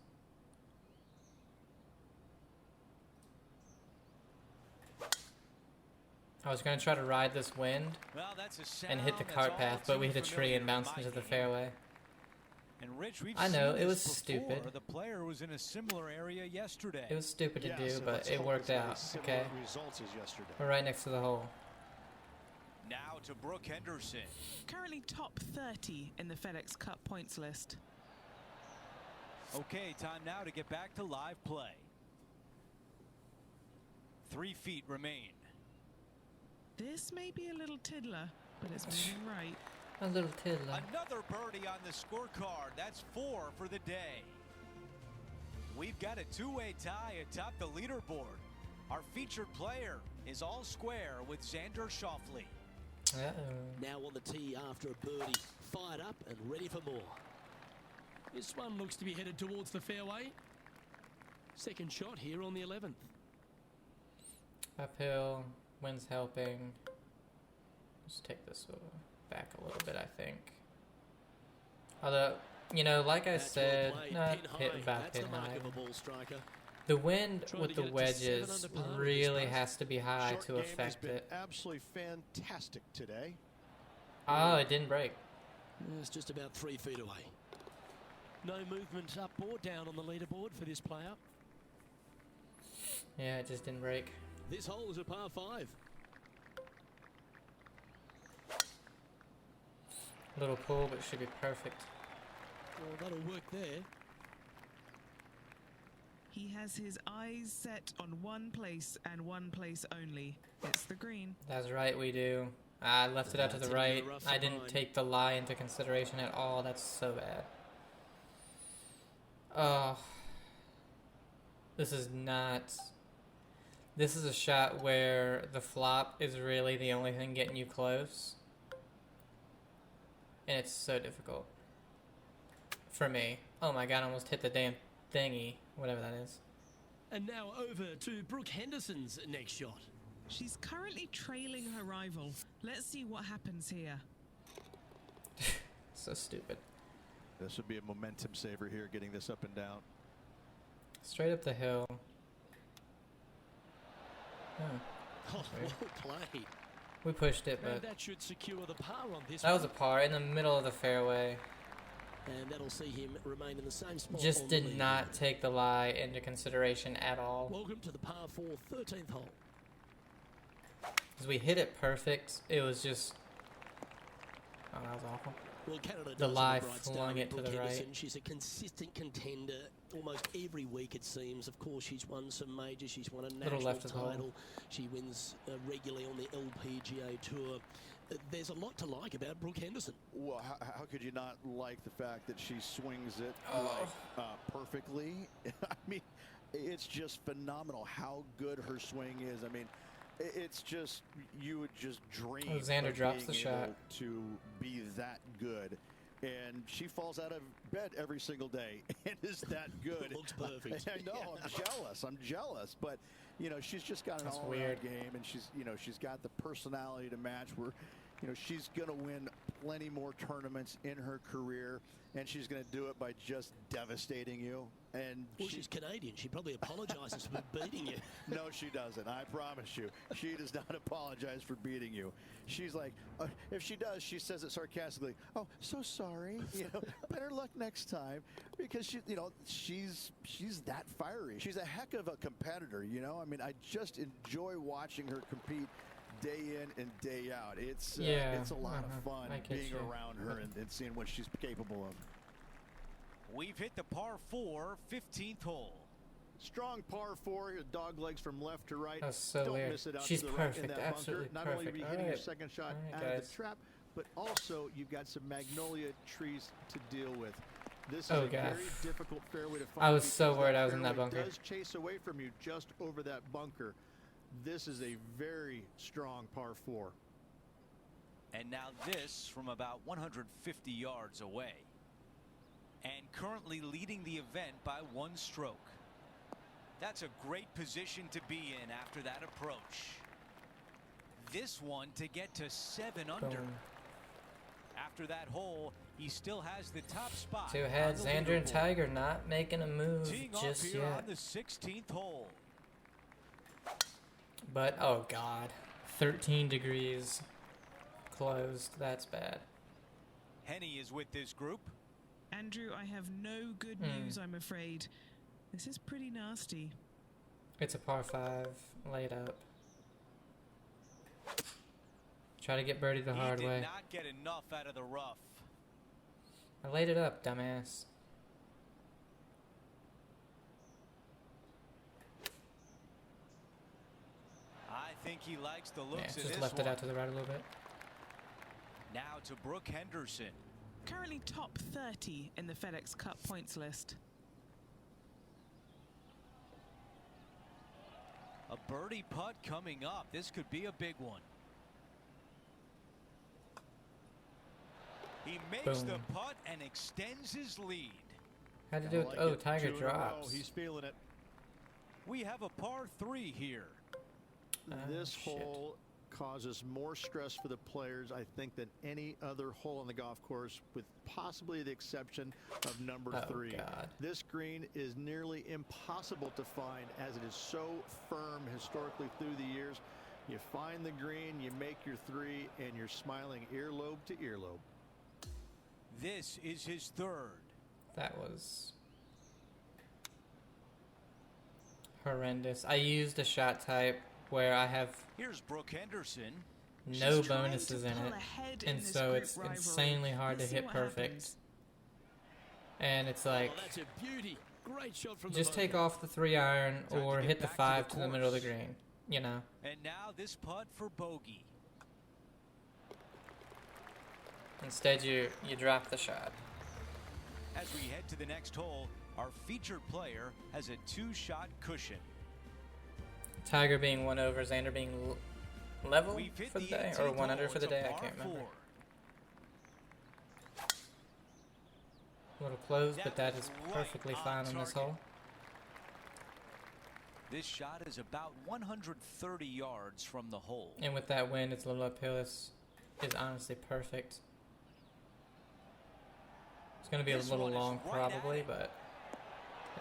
I was gonna try to ride this wind Well, that's a sound and hit the that's cart all path, but too we hit a tree and familiar bounced in into my the game. fairway. And Rich, we've I know, seen it this was before. stupid. The player was in a similar area yesterday. It was stupid to Yes, do, and but let's it hope worked it's very out. similar Okay, results as yesterday. we're right next to the hole. Now to Brooke Henderson. Currently top 30 in the FedEx Cup points list. Okay, time now to get back to live play. 3 feet remain. This may be a little tiddler, but it's moving right. A little tiddler. Another birdie on the scorecard. That's 4 for the day. We've got a two-way tie atop the leaderboard. Our featured player is all square with Xander Schauffele. Now on the tee after a birdie. Fired up and ready for more. This one looks to be headed towards the fairway. Second shot here on the 11th. Uphill, wind's helping. Just take this back a little bit, I think. Although, you know, like I That's said, well played. not Pin hit high. about That's pin the mark high. of a ball striker. The wind Trying with to the get it to 7 wedges under par with this really putt. has to be high Short to game has affect been it. absolutely fantastic today. Oh, it didn't break. It's just about 3 feet away. No movement up or down on the leaderboard for this player. Yeah, it just didn't break. This hole is a par 5. Little pull, but should be perfect. Well, that'll work there. He has his eyes set on one place and one place only. It's the green. That's right, we do. I left it out to the That's hitting right. the rough I didn't line. take the lie into consideration at all. That's so bad. Oh. This is not... This is a shot where the flop is really the only thing getting you close. And it's so difficult. For me. Oh my god, I almost hit the damn thingy. Whatever that is. And now over to Brooke Henderson's next shot. She's currently trailing her rival. Let's see what happens here. So stupid. This would be a momentum saver here, getting this up and down. Straight up the hill. Oh, Oh, weird. well played. we pushed it, And but that should secure the par on this that was a one. par in the middle of the fairway. And that'll see him remain in the same spot. Just on the did lead. not take the lie into consideration at all. Welcome to the par 4 13th hole. Because we hit it perfect. It was just... Oh, that was awful. Well, Canada The does lie have a bright star flung in it to Brooke the right. Henderson. She's a consistent contender almost every week, it seems. Of course, she's won some majors. She's won a Little national left of the hole. title. She wins regularly on the LPGA Tour. There's a lot to like about Brooke Henderson. Well, how could you not like the fact that she swings it Oh. perfectly? I mean, it's just phenomenal how good her swing is. I mean, it's just, you would just dream Oh, Xander of drops being the shot. able to be that good. And she falls out of bed every single day and is that good. Looks perfect. I know, I'm jealous. But, you know, she's just got an That's all-around weird. game, and she's got the personality to match where, you know, she's going to win plenty more tournaments in her career, and she's going to do it by just devastating you. And Well, she's Canadian. She probably apologises for beating you. no, she doesn't. I promise you. She does not apologize for beating you. She's like, if she does, she says it sarcastically. Oh, so sorry. You know, better luck next time, because she's that fiery. She's a heck of a competitor. You know, I mean, I just enjoy watching her compete day in and day out. It's a lot of fun I get being you. around her and seeing what she's capable of. We've hit the par 4 15th hole. Strong par 4, dog legs from left to right. That was so Don't weird. miss it out She's to the right in perfect, that absolutely bunker. Not only are perfect. you All hitting your right. second shot All right, out of guys. the trap, but also you've got some magnolia trees to deal with. This is Oh, a gosh. very difficult fairway to find. I was so because worried I was in that fairway bunker. does chase away from you just over that bunker. This is a very strong par 4. And now this from about 150 yards away. And currently leading the event by 1 stroke. That's a great position to be in after that approach. This one to get to 7 under. Boom. After that hole, he still has the top spot. Two heads, on the Xander and leaderboard. Tiger not making a move Teeing off just here yet. on the 16th hole. But, oh god. 13 degrees closed. That's bad. Henny is with this group. Andrew, I have no good news, I'm afraid. This is pretty nasty. It's a par 5 laid up. Try to get birdie the hard He did way. not get enough out of the rough. I laid it up, dumbass. think he likes the Yeah, looks of just this left one. it out to the right a little bit. Now to Brooke Henderson. Currently top 30 in the FedEx Cup points list. A birdie putt coming up. This could be a big one. He makes Boom. the putt and extends his lead. How to do it? Like Oh, it. Tiger 2 in a row. drops. He's feeling it. We have a par 3 here. This shit. hole causes more stress for the players, I think, than any other hole on the golf course, with possibly the exception of number Oh, 3. God. This green is nearly impossible to find, as it is so firm historically through the years. You find the green, you make your 3, and you're smiling earlobe to earlobe. This is his 3rd. That was horrendous. I used a shot type where I have Here's Brooke Henderson. no She's trying bonuses to in pull it, ahead in and this so group it's rivalry. insanely hard to Let's see hit what perfect. happens. And it's like, Oh, that's a beauty. Great shot from just the take bunker. off the 3-iron Time to or get hit the back to 5 the to the middle of the course. green. You know, And now this putt for bogey. instead you drop the shot. As we head to the next hole, our featured player has a 2-shot cushion. Tiger being 1 over, Xander being level We've hit for the the day, or 18th 1 under hole. for the It's a day. I par can't remember. 4. A little close, but That that was is right perfectly on fine on this target. hole. This shot is about 130 yards from the hole. And with that wind, it's a little uphill. This is honestly perfect. It's going to be a This little one is long, right at probably, it. but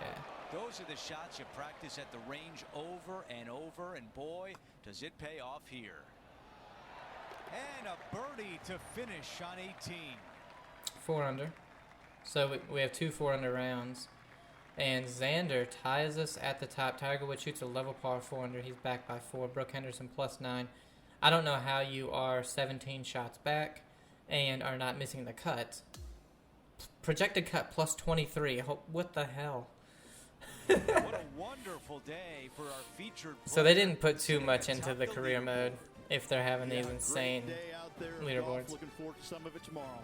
yeah. Those are the shots you practice at the range over and over, and boy, does it pay off here. And a birdie to finish on 18. 4 under. So we have 2 4 under rounds. And Xander ties us at the top. Tiger Woods shoots a level par 4 under. He's back by 4. Brooke Henderson +9. I don't know how you are 17 shots back and are not missing the cut. Projected cut +23. What the hell? What a wonderful day for our featured So they player. didn't put too much Atop into the career leaderboard. mode if they're having these Great insane day out there in leaderboards. golf. Looking forward to some of it tomorrow.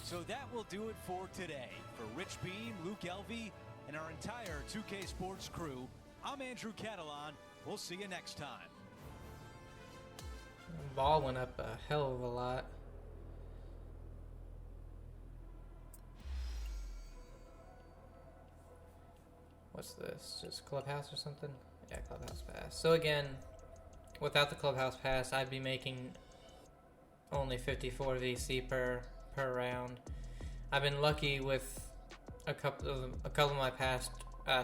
So that will do it for today. For Rich Beam, Luke Elvey, and our entire 2K Sports crew, I'm Andrew Catalan. We'll see you next time. Ball went up a hell of a lot. What's this? Just clubhouse or something? Yeah, clubhouse pass. So again, without the clubhouse pass, I'd be making only 54 VC per round. I've been lucky with a couple of my past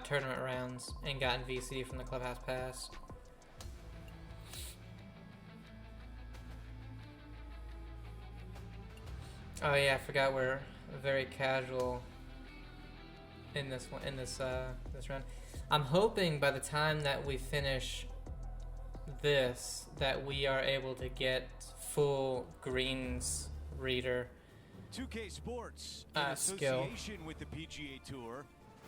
tournament rounds and gotten VC from the clubhouse pass. Oh yeah, I forgot we're very casual in this one, this round. I'm hoping by the time that we finish this that we are able to get full greens reader 2K Sports, in skill. association with the PGA Tour,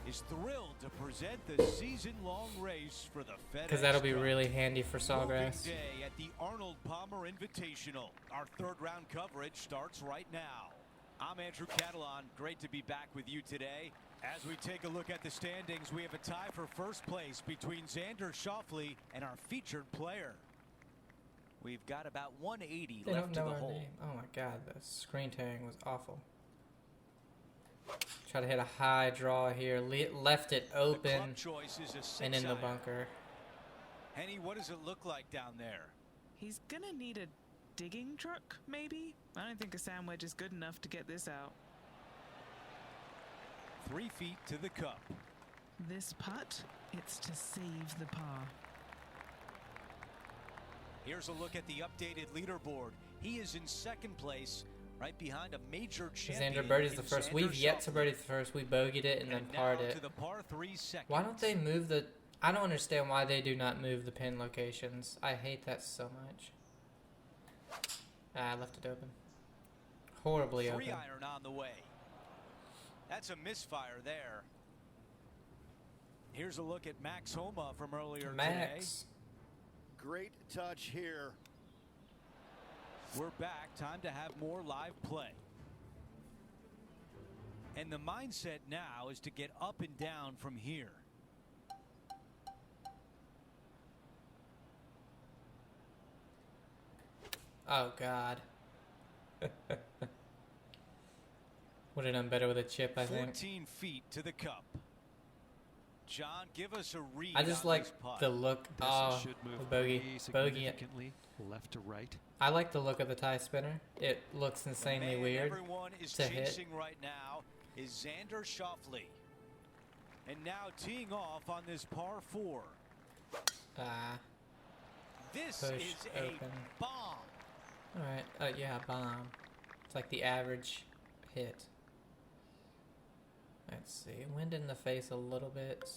is thrilled to present the season-long race for the FedEx because that'll be Cup. really handy for Opening Sawgrass. day at the Arnold Palmer Invitational. Our 3rd round coverage starts right now. I'm Andrew Catalan. Great to be back with you today. As we take a look at the standings, we have a tie for first place between Xander Schauffele and our featured player. We've got about 180 They left don't to know the our hole. name. Oh my god, the screen tearing was awful. Try to hit a high draw here. Left it The club open choice is a 6 and in the iron. bunker. Henny, what does it look like down there? He's gonna need a digging truck, maybe? I don't think a sand wedge is good enough to get this out. 3 feet to the cup. This putt, it's to save the par. Here's a look at the updated leaderboard. He is in 2nd place, right behind a major champion. Xander birdies the in first. Xander We've yet to Schauffele. birdie the first. We bogeyed it and then now parred to it. the par 3 second. Why don't they move the... I don't understand why they do not move the pin locations. I hate that so much. I left it open. Horribly 3 open. iron on the way. That's a misfire there. Here's a look at Max Homa from earlier today. Max. great touch here. We're back. Time to have more live play. And the mindset now is to get up and down from here. Oh, God. Would have done better with a chip, I think. 14 feet to the cup. John, give us a read. I just on like this putt. the look. This Oh, should move the bogey. pretty Bogey. significantly left to right. I like the look of the tie spinner. It looks The insanely man weird everyone is to hit. chasing right now is Xander Schauffele. And now teeing off on this par 4. Ah, This push is open. a bomb. All right. Yeah, bomb. It's like the average hit. Let's see. Wind in the face a little bit.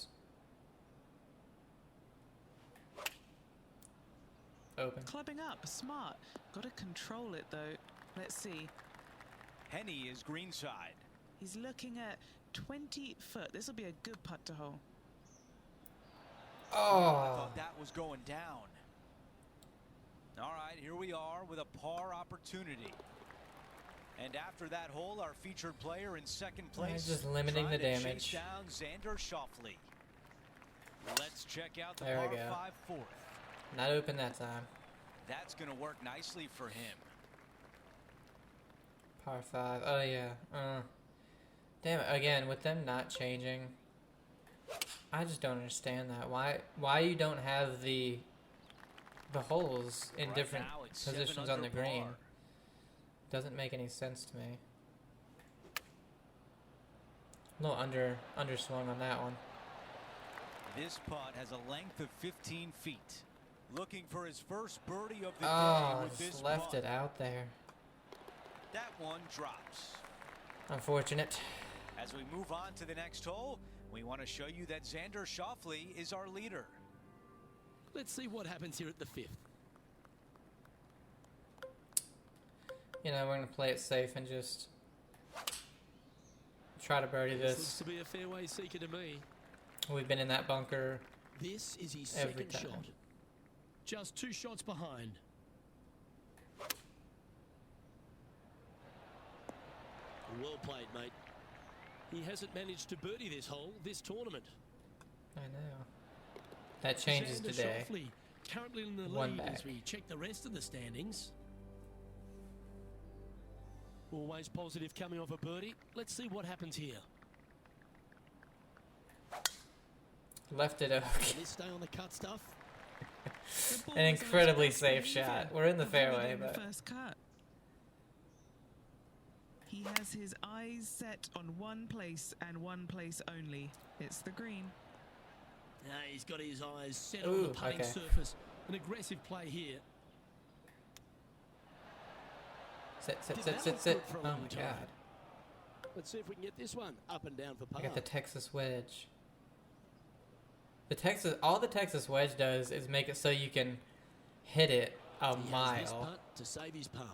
Open. Clubbing up, smart. Got to control it though. Let's see. Henny is greenside. He's looking at 20 foot. This will be a good putt to hole. I Oh, thought that was going down. All right, here we are with a par opportunity. And after that hole, our featured player in second place. just limiting the trying to damage. chase down Xander Schauffele. Let's check out the There we par go. 5 fourth. not open that time. That's going to work nicely for him. Par 5. Oh, yeah. Damn it. Again, with them not changing, I just don't understand that. Why you don't have the holes in Right different now, it's 7 positions on under the green? par. Doesn't make any sense to me. A little underswung on that one. This putt has a length of 15 feet. Looking for his first birdie of the day Oh, with this just left putt. it out there. That one drops. Unfortunate. As we move on to the next hole, we want to show you that Xander Schauffele is our leader. Let's see what happens here at the 5th. You know, we're going to play it safe and just try to birdie This looks this. to be a fairway seeker to me. We've been in that bunker. This is his Every second time. shot. Just 2 shots behind. Well played, mate. He hasn't managed to birdie this hole this tournament. I know. That changes Xander today. Schauffele currently in the One lead as back. we check the rest of the standings. Always positive coming off a birdie. Let's see what happens here. Left it open. Can this stay on the cut stuff? The ball An was on incredibly his safe first shot. lead. We're in the Avoiding fairway, the but first cut. He has his eyes set on one place and one place only. It's the green. He's got his eyes set on Ooh, the putting okay. surface. An aggressive play here. sit. Did that look Oh good for a my long time? God. Let's see if we can get this one up and down for par. I got the Texas wedge. All the Texas wedge does is make it so you can hit it a He has this mile. putt to save his par.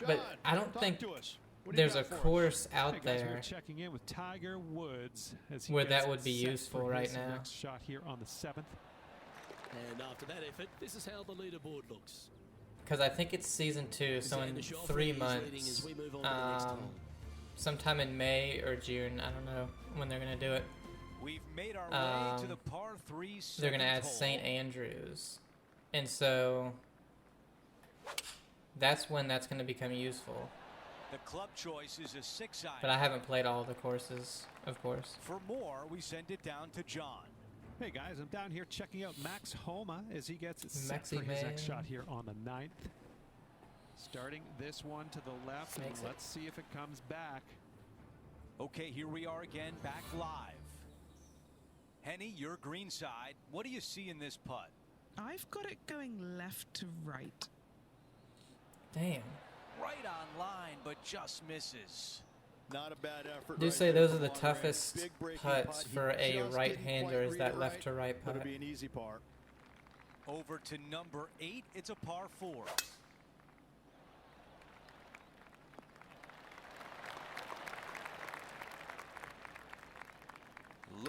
But I don't talk think to us. What do you there's a got for us? course Hey out guys, we're there. checking in with Tiger Woods as he Where gets that would be set useful for right his now. next shot here on the 7th. And after that effort, this is how the leaderboard looks. Because I think it's season 2, so in Xander Schauffele 3 is leading months, as we move on to the next hole. sometime in May or June, I don't know when they're going to do it, We've made our way to the par 3 they're going to add seventh St. hole. Andrews. And so that's when that's going to become useful. The club choice is a 6-iron. But I haven't played all the courses, of course. For more, we send it down to John. Hey guys, I'm down here checking out Max Homa as he gets set Maxi for his next man. shot here on the 9th. Starting this one to the left, and Makes it. let's see if it comes back. Okay, here we are again, back live. Henny, your green side. What do you see in this putt? I've got it going left to right. Damn. Right on line, but just misses. Not a bad effort. Do right say there those are from the long range. toughest Big breaking putts putt. He for a just right-hander didn't is quite that read it left to right but putt. it'll be an easy par. Over to number 8. It's a par 4.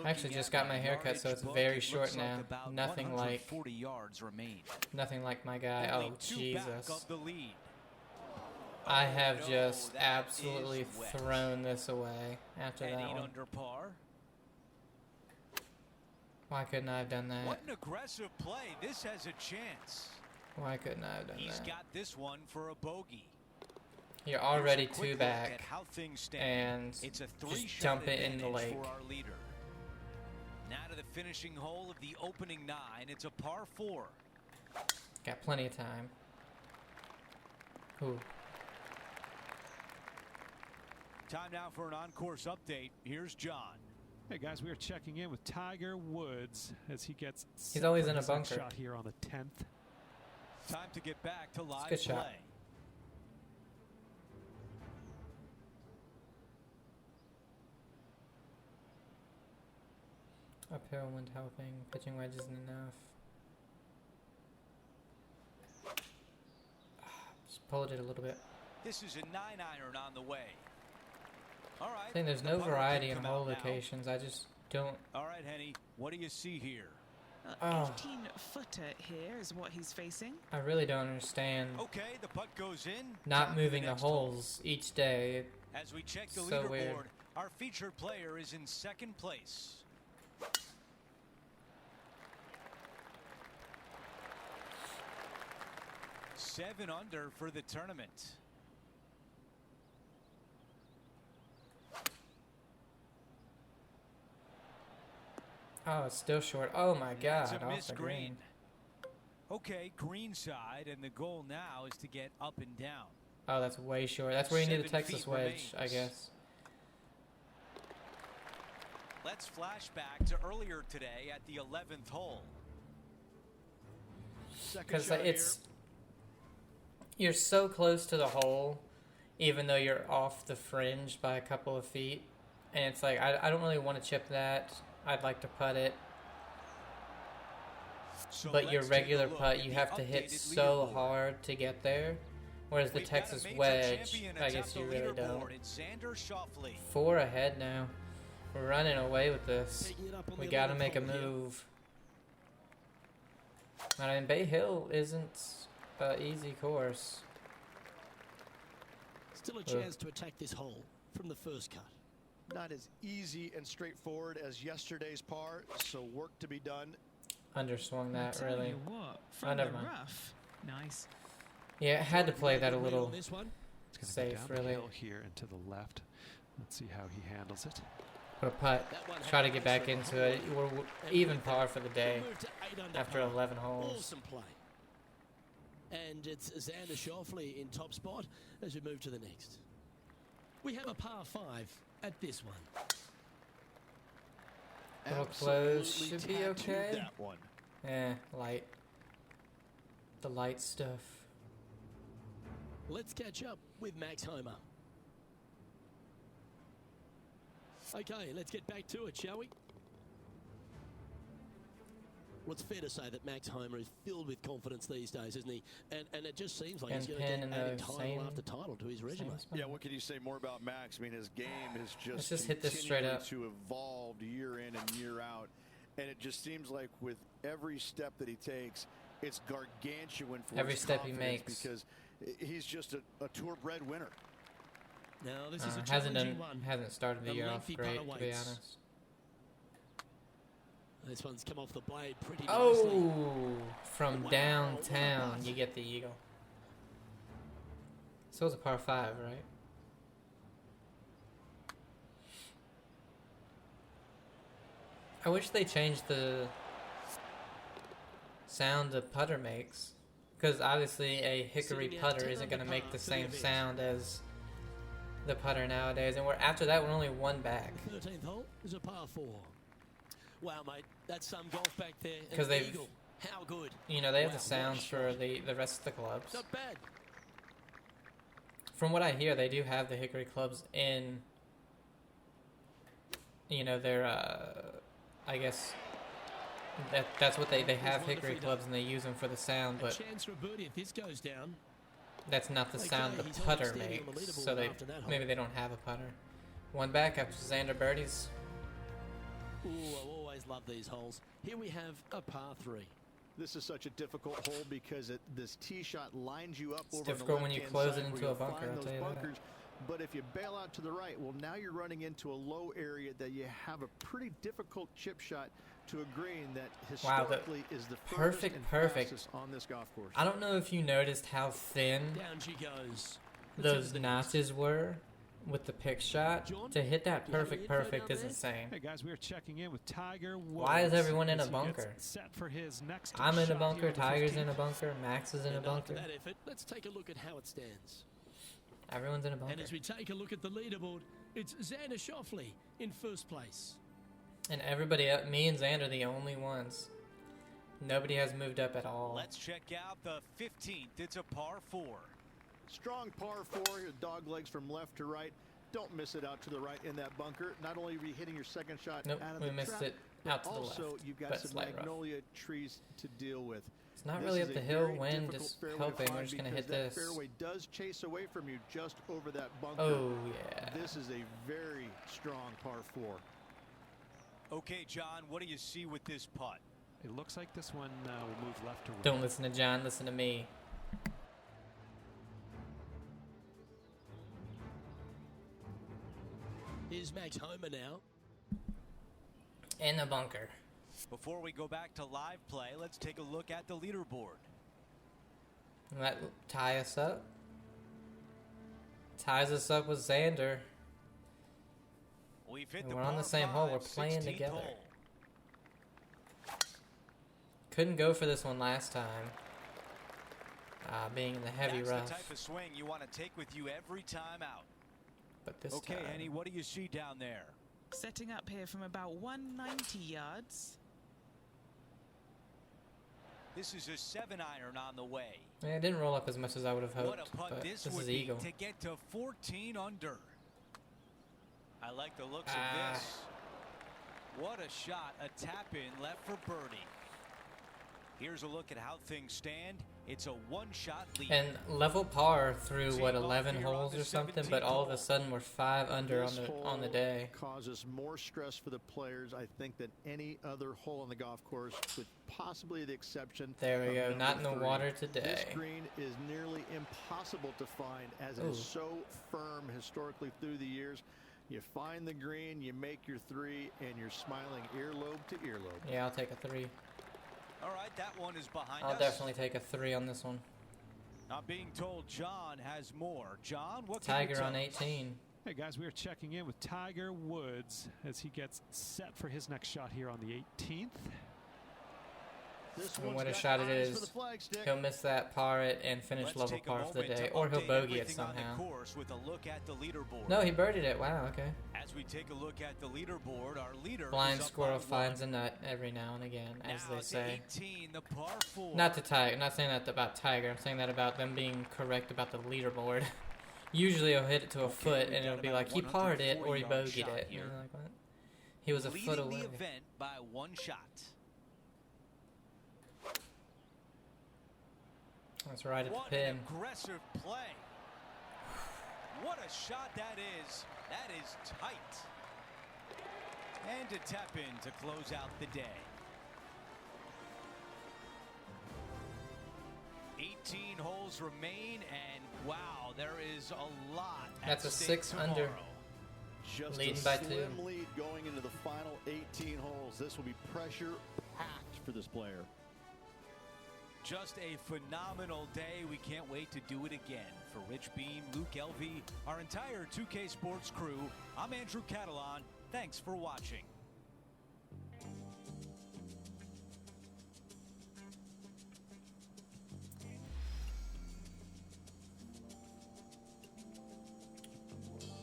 I actually just got my haircut, so it's very short now. Nothing like 40 yards remain. nothing like my guy. Only Oh two back Jesus! of the lead. I have no, just that absolutely is wet. thrown this away after And that 8 one. under par. Why couldn't I have done What that? an aggressive play. This has a chance. Why couldn't I have done He's that? got this one for a bogey. You're Here's a already quick two look back, at how things stand. and It's a just 3-shot dump it in the advantage lake. for our leader. Now to the finishing hole of the opening 9. It's a par 4. Got plenty of time. Ooh. Time now for an on-course update. Here's John. Hey guys, we are checking in with Tiger Woods as he gets He's always set for in a his next bunker. shot here on the 10th. Time to get back to live good shot. play. Uphill wind helping. Pitching wedge isn't enough. Just pulled it a little bit. This is a 9-iron on the way. All right. I think there's the no putter variety can in come hole out now. locations. I just don't. All right, Henny. What do you see here? Oh. 18-footer here is what he's facing. I really don't understand Okay, the putt goes in. not Time for moving the next hole. holes each day. As we check the So leaderboard, weird. our featured player is in second place. Seven under for the tournament. Oh, it's still short. Oh my That's God! a Off missed the green. Okay, green side, and the goal now is to get up and down. Oh, that's way short. That's where you need a 7 Texas feet wedge, I remains. guess. Let's flash back to earlier today at the 11th hole. Second Because shot it's you're so close to the hole, even though you're off the fringe by a couple of feet, and it's like I don't really want to chip that. I'd like to putt it, So but your let's take a regular look putt at you the have to hit updated so leaderboard. hard to get there, whereas the We've got a Texas major wedge, champion I atop guess the you really don't. leaderboard. It's Xander Schauffele. 4 ahead now. We're running away with this. Taking it up on We the got to 11th make a hole here. move. I mean, Bay Hill isn't an easy course. Still a chance to attack this hole from the first cut. Not as easy and straightforward as yesterday's par, so work to be done. Underswung I that tell really. you what, Oh, from never the mind. rough. Nice. Yeah, had to play that a Good read little on this one. It's going to go safe, down the really. hill here and to the left. Let's see how he handles it. Put a putt. That one Try to had get place back for the into hole. it. We're And even with par that, for the we'll day move to 8 under after par. 11 holes. Awesome play. And it's Xander Schauffele in top spot as we move to the next. We have a par 5 at this one. Little close. Absolutely Should be tattooed okay. That one. Light. The light stuff. Let's catch up with Max Homer. Okay, let's get back to it, shall we? Well, it's fair to say that Max Homer is filled with confidence these days, isn't he? And it just seems like And he's going to Penn keep in adding the title same- after title to his resume. Same spot. Yeah, what can you say more about Max? I mean, his game has Let's just just hit this straight up. to evolve year in and year out, and it just seems like with every step that he takes, it's gargantuan for Every his step he confidence makes. because he's just a tour-bred winner. Now, this is a Hasn't challenging one. hasn't started the A year off lengthy great, putt to be awaits. honest. This one's come off the blade pretty nicely. Oh, from Wow, downtown, what a you get the eagle. So it's a par 5, right? I wish they changed the sound the putter makes, because obviously a hickory Sitting at putter 10 isn't going to under make par the for same the event. sound as the putter nowadays, and after that we're only 1 back. The 13th hole is a par 4. Wow, mate, that's some golf back there. And 'Cause the they've- eagle. How good. You know, they have Wow, the sounds what a for the rest of the clubs. Not bad. From what I hear, they do have the hickory clubs in, you know, their, I guess, that's what they have hickory clubs and they use them for the sound, A but chance for a birdie if this goes down. that's not the Okay, sound the he's held putter standing on the makes, leaderboard so after that hole. maybe they don't have a putter. 1 back after Xander birdies. Ooh, I always love these holes. Here we have a par 3. This is such a difficult hole because this tee shot lines you up It's over on the difficult when you left-hand close side it into where you'll a bunker, find I'll those tell you that. bunkers. But if you bail out to the right, well, now you're running into a low area that you have a pretty difficult chip shot to a green that historically is the perfect fastest on this golf course. I don't know if you noticed how thin Down she goes. those notches were with the pick shot. To hit that perfect is insane. Hey guys, we are checking in with Tiger Woods. Why is everyone in a as he gets bunker? Set for his next I'm in a shot bunker, here on the Tiger's 15th. in a bunker, Max is in a And after bunker. that effort, let's take a look at how it stands. Everyone's in a bunker. And as we take a look at the leaderboard, it's Xander Schauffele in first place. And everybody up, me and Xander, the only ones. Nobody has moved up at all. Let's check out the 15th. It's a par 4. Strong par 4, dog legs from left to right. Don't miss it out to the right in that bunker. Not only are you hitting your second shot Nope, out of we the missed trap, it but out to the left. also you've got but some slight rough. magnolia trees to deal with. It's not This really is up a the hill, very wind difficult just fairway to helping. We're find just going to hit because that this. fairway does chase away from you just over that bunker. Oh, yeah. This is a very strong par 4. Okay, John, what do you see with this putt? It looks like this one will move left to right. Don't listen to John, listen to me. Here's Max Homer now. In the bunker. Before we go back to live play, let's take a look at the leaderboard. Will that tie us up? Ties us up with Xander. We've hit And the we're on the par same hole. 5, We're playing 16th together. hole. Couldn't go for this one last time. Being in the heavy That's rough. the type of swing you want to take with you every time out. But this Okay, time. Henny, what do you see down there? Setting up here from about 190 yards. This is a 7-iron on the way. Yeah, it didn't roll up as much as I would have hoped. What a putt But this this would is be eagle. to get to 14 under. I like the looks Ah. of this. What a shot. A tap in left for birdie. Here's a look at how things stand. It's a one-shot lead. And level par through what, Team off 11 here on holes the or something, 17th but all of a hole. sudden we're 5 under This on the hole day. causes more stress for the players, I think, than any other hole on the golf course, with possibly the exception. There we of go. Not in the number 3. water This today. green is nearly impossible to find, as it is Ooh. so firm historically through the years. You find the green, you make your 3, and you're smiling earlobe to earlobe. Yeah, I'll take a 3. All right, that one is behind I'll us. definitely take a 3 on this one. I'm being told John has more. John, what can you Tiger tell on us? 18. Hey guys, we are checking in with Tiger Woods as he gets set for his next shot here on the 18th. This And one's what a got shot it eyes is. for the flag stick. He'll miss that par it and finish Let's level take a par for the moment day. to Or he'll update bogey it everything on the somehow. course with a look at the leaderboard. No, he birdied it. Wow, okay. As we take a look at the leaderboard, our leader Blind is up squirrel by finds one. a nut every now and again, as Now they to say. 18, the par 4. Not to Tiger. I'm not saying that about Tiger. I'm saying that about them being correct about the leaderboard. Usually he'll hit it to a foot we've and it'll got be about like he parred it or he 140-yard bogeyed shot it. here. And you're like, what? He was a leading foot away. the event by one shot. That's right at What the an pin. aggressive play. What a shot that is. That is tight. And to tap in to close out the day. 18 holes remain, and wow, there is a lot at That's a stake 6 under. tomorrow. Just Leading a by slim 2. lead going into the final 18 holes. This will be pressure packed for this player. Just a phenomenal day. We can't wait to do it again. For Rich Beam, Luke Elvey, our entire 2K Sports crew, I'm Andrew Catalan. Thanks for watching.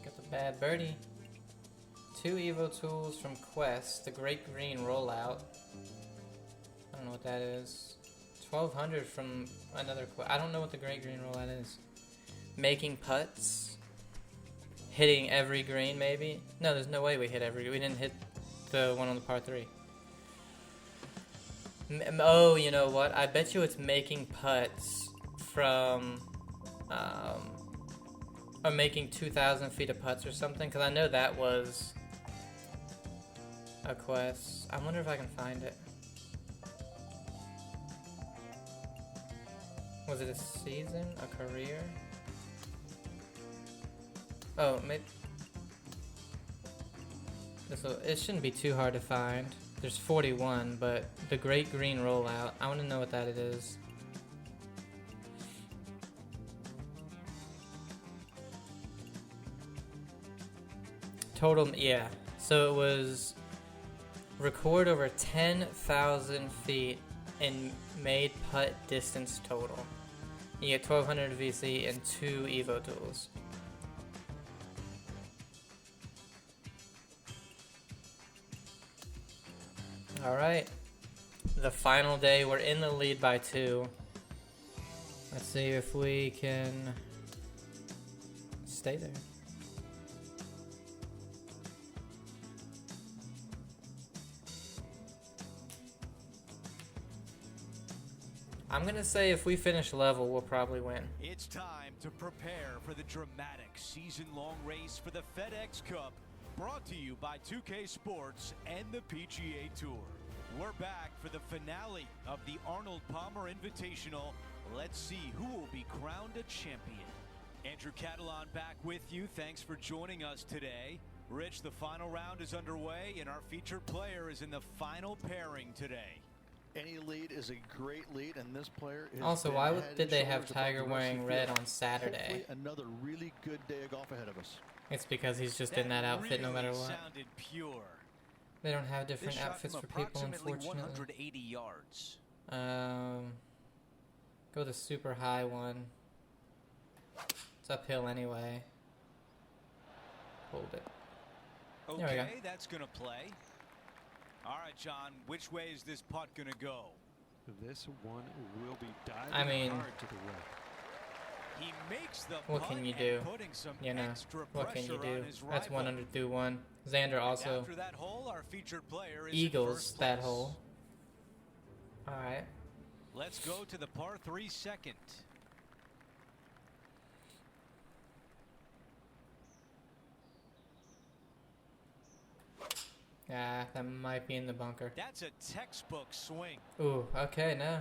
Got the bad birdie. 2 Evo tools from Quest. The Great Green Rollout. I don't know what that is. 1200 from another Quest. I don't know what the Great Green Rollout is. Making putts. Hitting every green, maybe? No, there's no way we hit every. We didn't hit the one on the par 3. Oh, you know what? I bet you it's making putts from, or making 2,000 feet of putts or something, because I know that was a quest. I wonder if I can find it. Was it a season? A career? Oh, maybe. It shouldn't be too hard to find. There's 41, but the Great Green Rollout. I want to know what that it is. Total, yeah. So it was record over 10,000 feet in made putt distance total. You get 1,200 VC and 2 Evo tools. Alright. The final day, we're in the lead by 2. Let's see if we can stay there. I'm going to say if we finish level, we'll probably win. It's time to prepare for the dramatic season-long race for the FedEx Cup, brought to you by 2K Sports and the PGA Tour. We're back for the finale of the Arnold Palmer Invitational. Let's see who will be crowned a champion. Andrew Catalan back with you. Thanks for joining us today. Rich, the final round is underway, and our featured player is in the final pairing today. Any lead is a great lead, and this player is also, why did they have Tiger wearing red on Saturday? Hopefully another really good day of golf ahead of us. It's because he's just in that outfit no matter what. Sounded pure. They don't have different outfits for people, unfortunately. 180 yards. Go the super high one. It's uphill anyway. Hold it. There we go. Okay, that's gonna play. All right, John, which way is this putt going to go? This one will be diving hard to the right. He makes the what can you do? You know, what can you do? That's 1 under through 1. Xander also after that hole, our featured player is eagles that hole. All right. Let's go to the par 3 second. Yeah, that might be in the bunker. That's a textbook swing. Ooh, okay, no.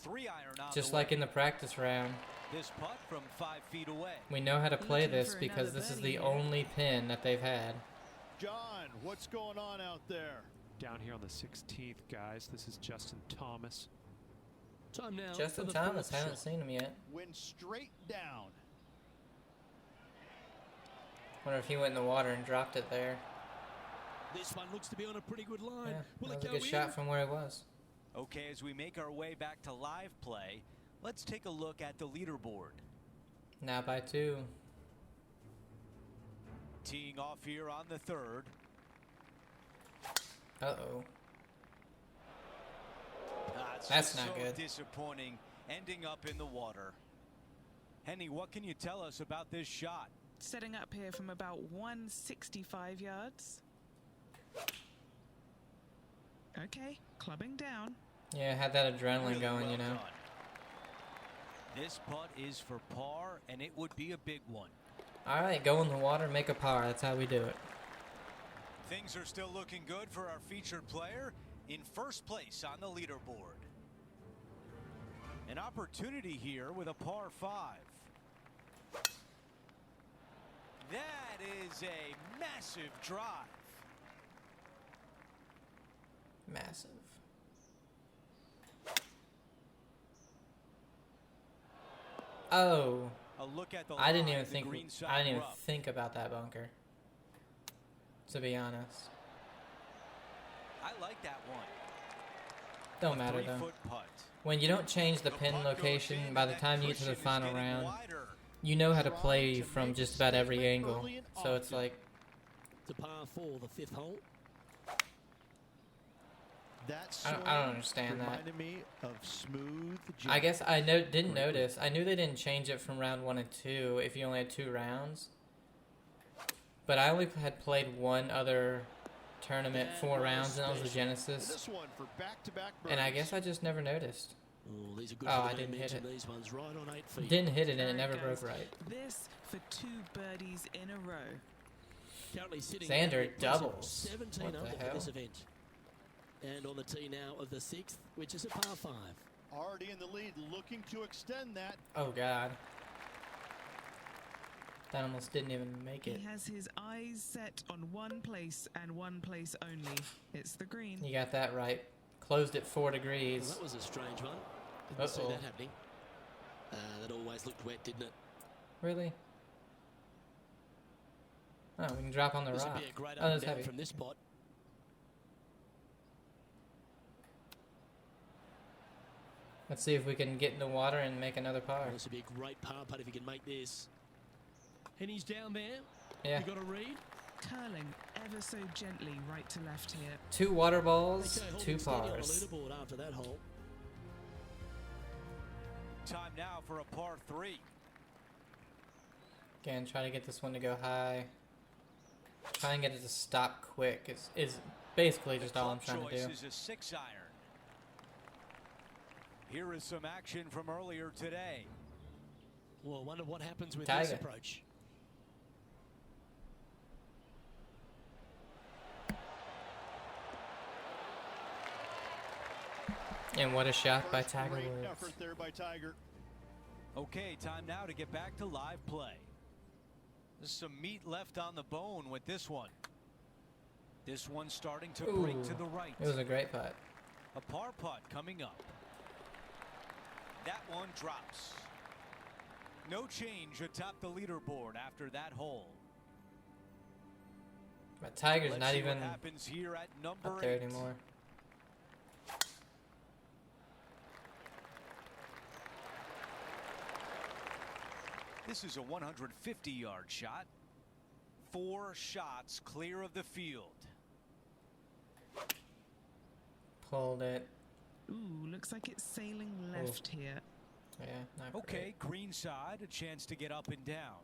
3 iron on just the like way. in the practice round. This putt from 5 feet away. We know how to play Looking this for because another this is birdie the here. only pin that they've had. John, what's going on out there? Down here on the 16th, guys. This is Justin Thomas. Time now. Justin for the Thomas, fourth haven't shot. seen him yet. Went straight down. Wonder if he went in the water and dropped it there. This one looks to be on a pretty good line. Yeah, Will that it was a go good in? shot from where it was. Okay, as we make our way back to live play, let's take a look at the leaderboard. Now by 2. Teeing off here on the 3rd. Uh-oh. That's not so good. Disappointing, ending up in the water. Henny, what can you tell us about this shot? Setting up here from about 165 yards. Okay, clubbing down. Yeah, had that adrenaline Really going, well you know. done. This putt is for par, and it would be a big one. All right, go in the water, make a par. That's how we do it. Things are still looking good for our featured player in first place on the leaderboard. An opportunity here with a par 5. That is a massive drive. Massive. Oh, A look at the I didn't line, even the think. green side I didn't even rough. think about that bunker. To be honest, I like that one. don't matter though. 3-foot putt. When you don't change the pin putt goes location, in, by and the that time you get to the cushion is final getting round, wider. you know how to Trying play to from make just a about every statement angle. early and So it's often. like, To par 4, the 5th hole. That I don't understand that. reminded me of smooth. I guess I didn't notice. I knew they didn't change it from round 1 and 2 if you only had 2 rounds. But I only had played one other tournament, 4 rounds, and that was the Genesis. This one for back-to-back And I birdies. guess I just never noticed. Oh, these are good Oh, for I the didn't hit dimension, it. These ones right on 8 feet. Didn't hit it and it There never goes. broke right. This for 2 birdies in a row. Currently sitting Xander at a position doubles. 17 What the under for hell? this event. And on the tee now of the 6th, which is a par 5. Already in the lead, looking to extend that. Oh, God. That almost didn't even make it. He has his eyes set on one place and one place only. It's the green. You got that right. Closed at 4 Well, degrees. that was a strange one. Didn't see Uh-oh. that happening. That always looked wet, didn't it? Really? Oh, we can drop on the This rock. would be a great Oh, up that's and down heavy. from this spot. Let's see if we can get in the water and make another par. This would be a great par putt if he can make this. And he's down there. Yeah. You got to read. Curling ever so gently right to left here. 2 water balls, Okay, 2 holding steady on the pars. leaderboard after that hole. Time now for a par 3. Again, try to get this one to go high. Try and get it to stop quick is basically just all I'm trying to do. Choice is a 6-iron. Here is some action from earlier today. Well, I wonder what happens with Tiger. this approach. And what a shot by First Tiger great Woods. effort there by Tiger. Okay, time now to get back to live play. There's some meat left on the bone with this one. This one starting to break to the right. It was a great putt. A par putt coming up. That one drops. No change atop the leaderboard after that hole. But Tiger's Let's not see even what happens here at number up there 8. anymore. This is a 150-yard shot. 4 shots clear of the field. Pulled it. Ooh, looks like it's sailing left here. Yeah, not Okay, green side, a chance to get up and down.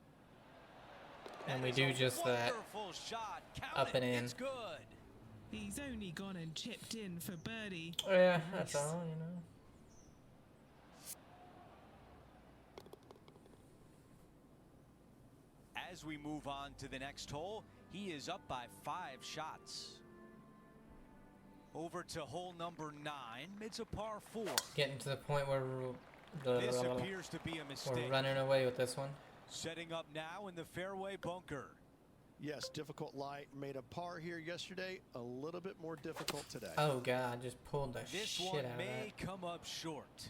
And That we is do a just that. wonderful shot. Count Up and it. in. It's good. He's only gone and chipped in for birdie. great. Yeah, Nice. that's all, you know. As we move on to the next hole, he is up by 5 shots. Over to hole number 9. It's a par 4. Getting to the point where This appears to be a we're mistake. running away with this one. Setting up now in the fairway bunker. Yes, difficult lie. Made a par here yesterday. A little bit more difficult today. Oh God, just pulled the This shit one out of may that. come up short.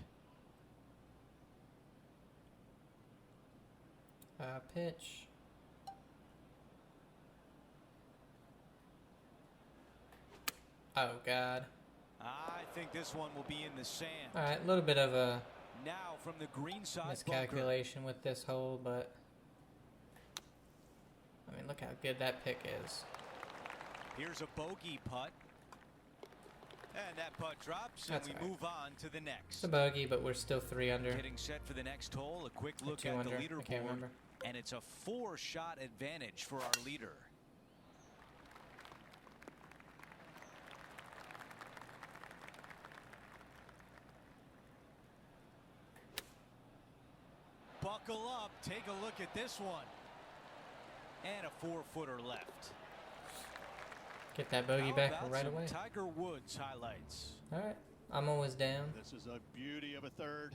Pitch. Oh God. I think this one will be in the sand. All right, a little bit of a Now from the green side bunker. miscalculation with this hole, but I mean, look how good that pick is. Here's a bogey putt. And that putt drops, That's and we all right. move on to the next. It's a bogey, but we're still 3 under. Getting set for the next hole, a quick look 2 at under. the I can't leaderboard. remember. And it's a 4-shot advantage for our leader. Buckle up, take a look at this one. And a 4-footer left. Get that bogey How back about right some away. Tiger Woods highlights. All right, I'm always down. This is a beauty of a third.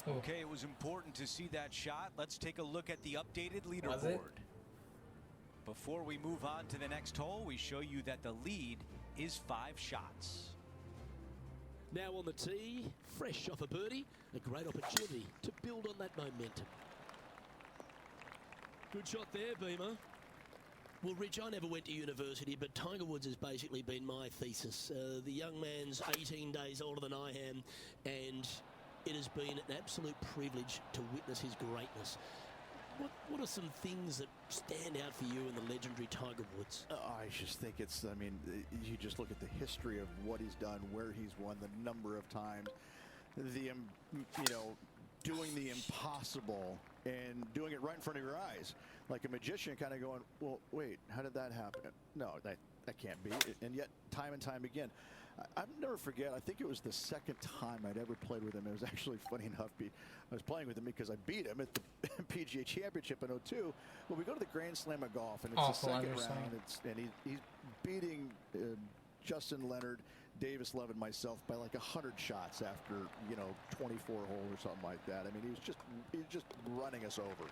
Ooh. Okay, it was important to see that shot. Let's take a look at the updated Was leaderboard. it? Before we move on to the next hole, we show you that the lead is 5 shots. Now on the tee, fresh off a birdie, a great opportunity to build on that momentum. Good shot there, Beamer. Well, Rich, I never went to university, but Tiger Woods has basically been my thesis. The young man's 18 days older than I am, and it has been an absolute privilege to witness his greatness. What are some things that stand out for you in the legendary Tiger Woods? I just think it's, I mean, you just look at the history of what he's done, where he's won, the number of times, doing the impossible and doing it right in front of your eyes. Like a magician kind of going, well, wait, how did that happen? No, that can't be. And yet, time and time again, I'll never forget, I think it was the second time I'd ever played with him. It was actually funny enough. I was playing with him because I beat him at the PGA Championship in '02. Well, we go to the Grand Slam of golf, and it's the second round. And he's beating Justin Leonard, Davis Love, and myself by like 100 shots after, 24 holes or something like that. I mean, he was just running us over.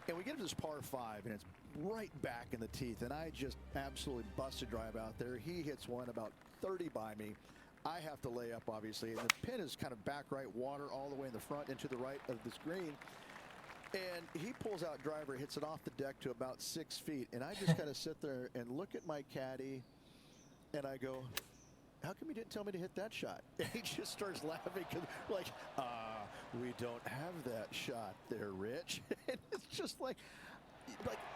And we get to this par 5, and it's right back in the teeth, and I just absolutely busted drive out there. He hits one about 30 by me. I have to lay up, obviously, and the pin is kind of back right, water all the way in the front and to the right of this green. And he pulls out driver, hits it off the deck to about 6 feet, and I just kind of sit there and look at my caddy, and I go, how come you didn't tell me to hit that shot? And he just starts laughing, like, we don't have that shot there, Rich. And it's just like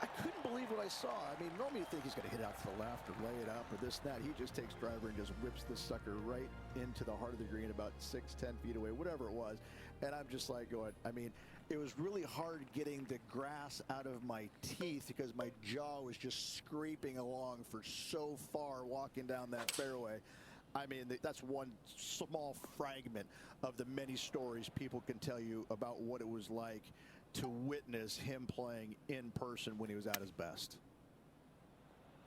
I couldn't believe what I saw. I mean, normally you think he's going to hit out to the left or lay it up or this, that. He just takes driver and just whips this sucker right into the heart of the green about 6-10 feet away, whatever it was. And I'm just like going, I mean, it was really hard getting the grass out of my teeth because my jaw was just scraping along for so far walking down that fairway. I mean, that's one small fragment of the many stories people can tell you about what it was like to witness him playing in person when he was at his best.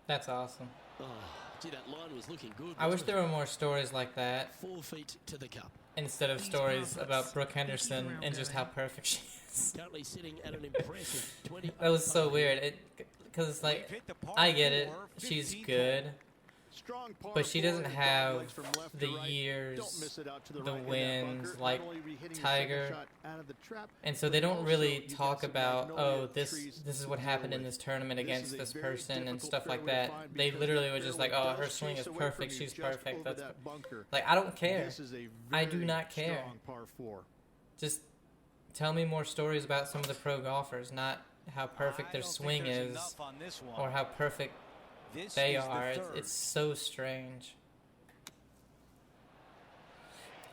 That's awesome. Oh, gee, that line was looking good. I wish there were more stories like that. 4 feet to the cup. Instead of stories about Brooke Henderson and just how perfect she is. Currently sitting at an impressive 20. That was so weird. Because it's like, I get it. She's good. But she doesn't have the years, the wins like Tiger, and so they don't really talk about, oh, this is what happened in this tournament against this person and stuff like that. They literally were just like, oh, her swing is perfect, she's perfect. That's like, I don't care. I do not care. Just tell me more stories about some of the pro golfers, not how perfect their swing is or how perfect they are. It's so strange.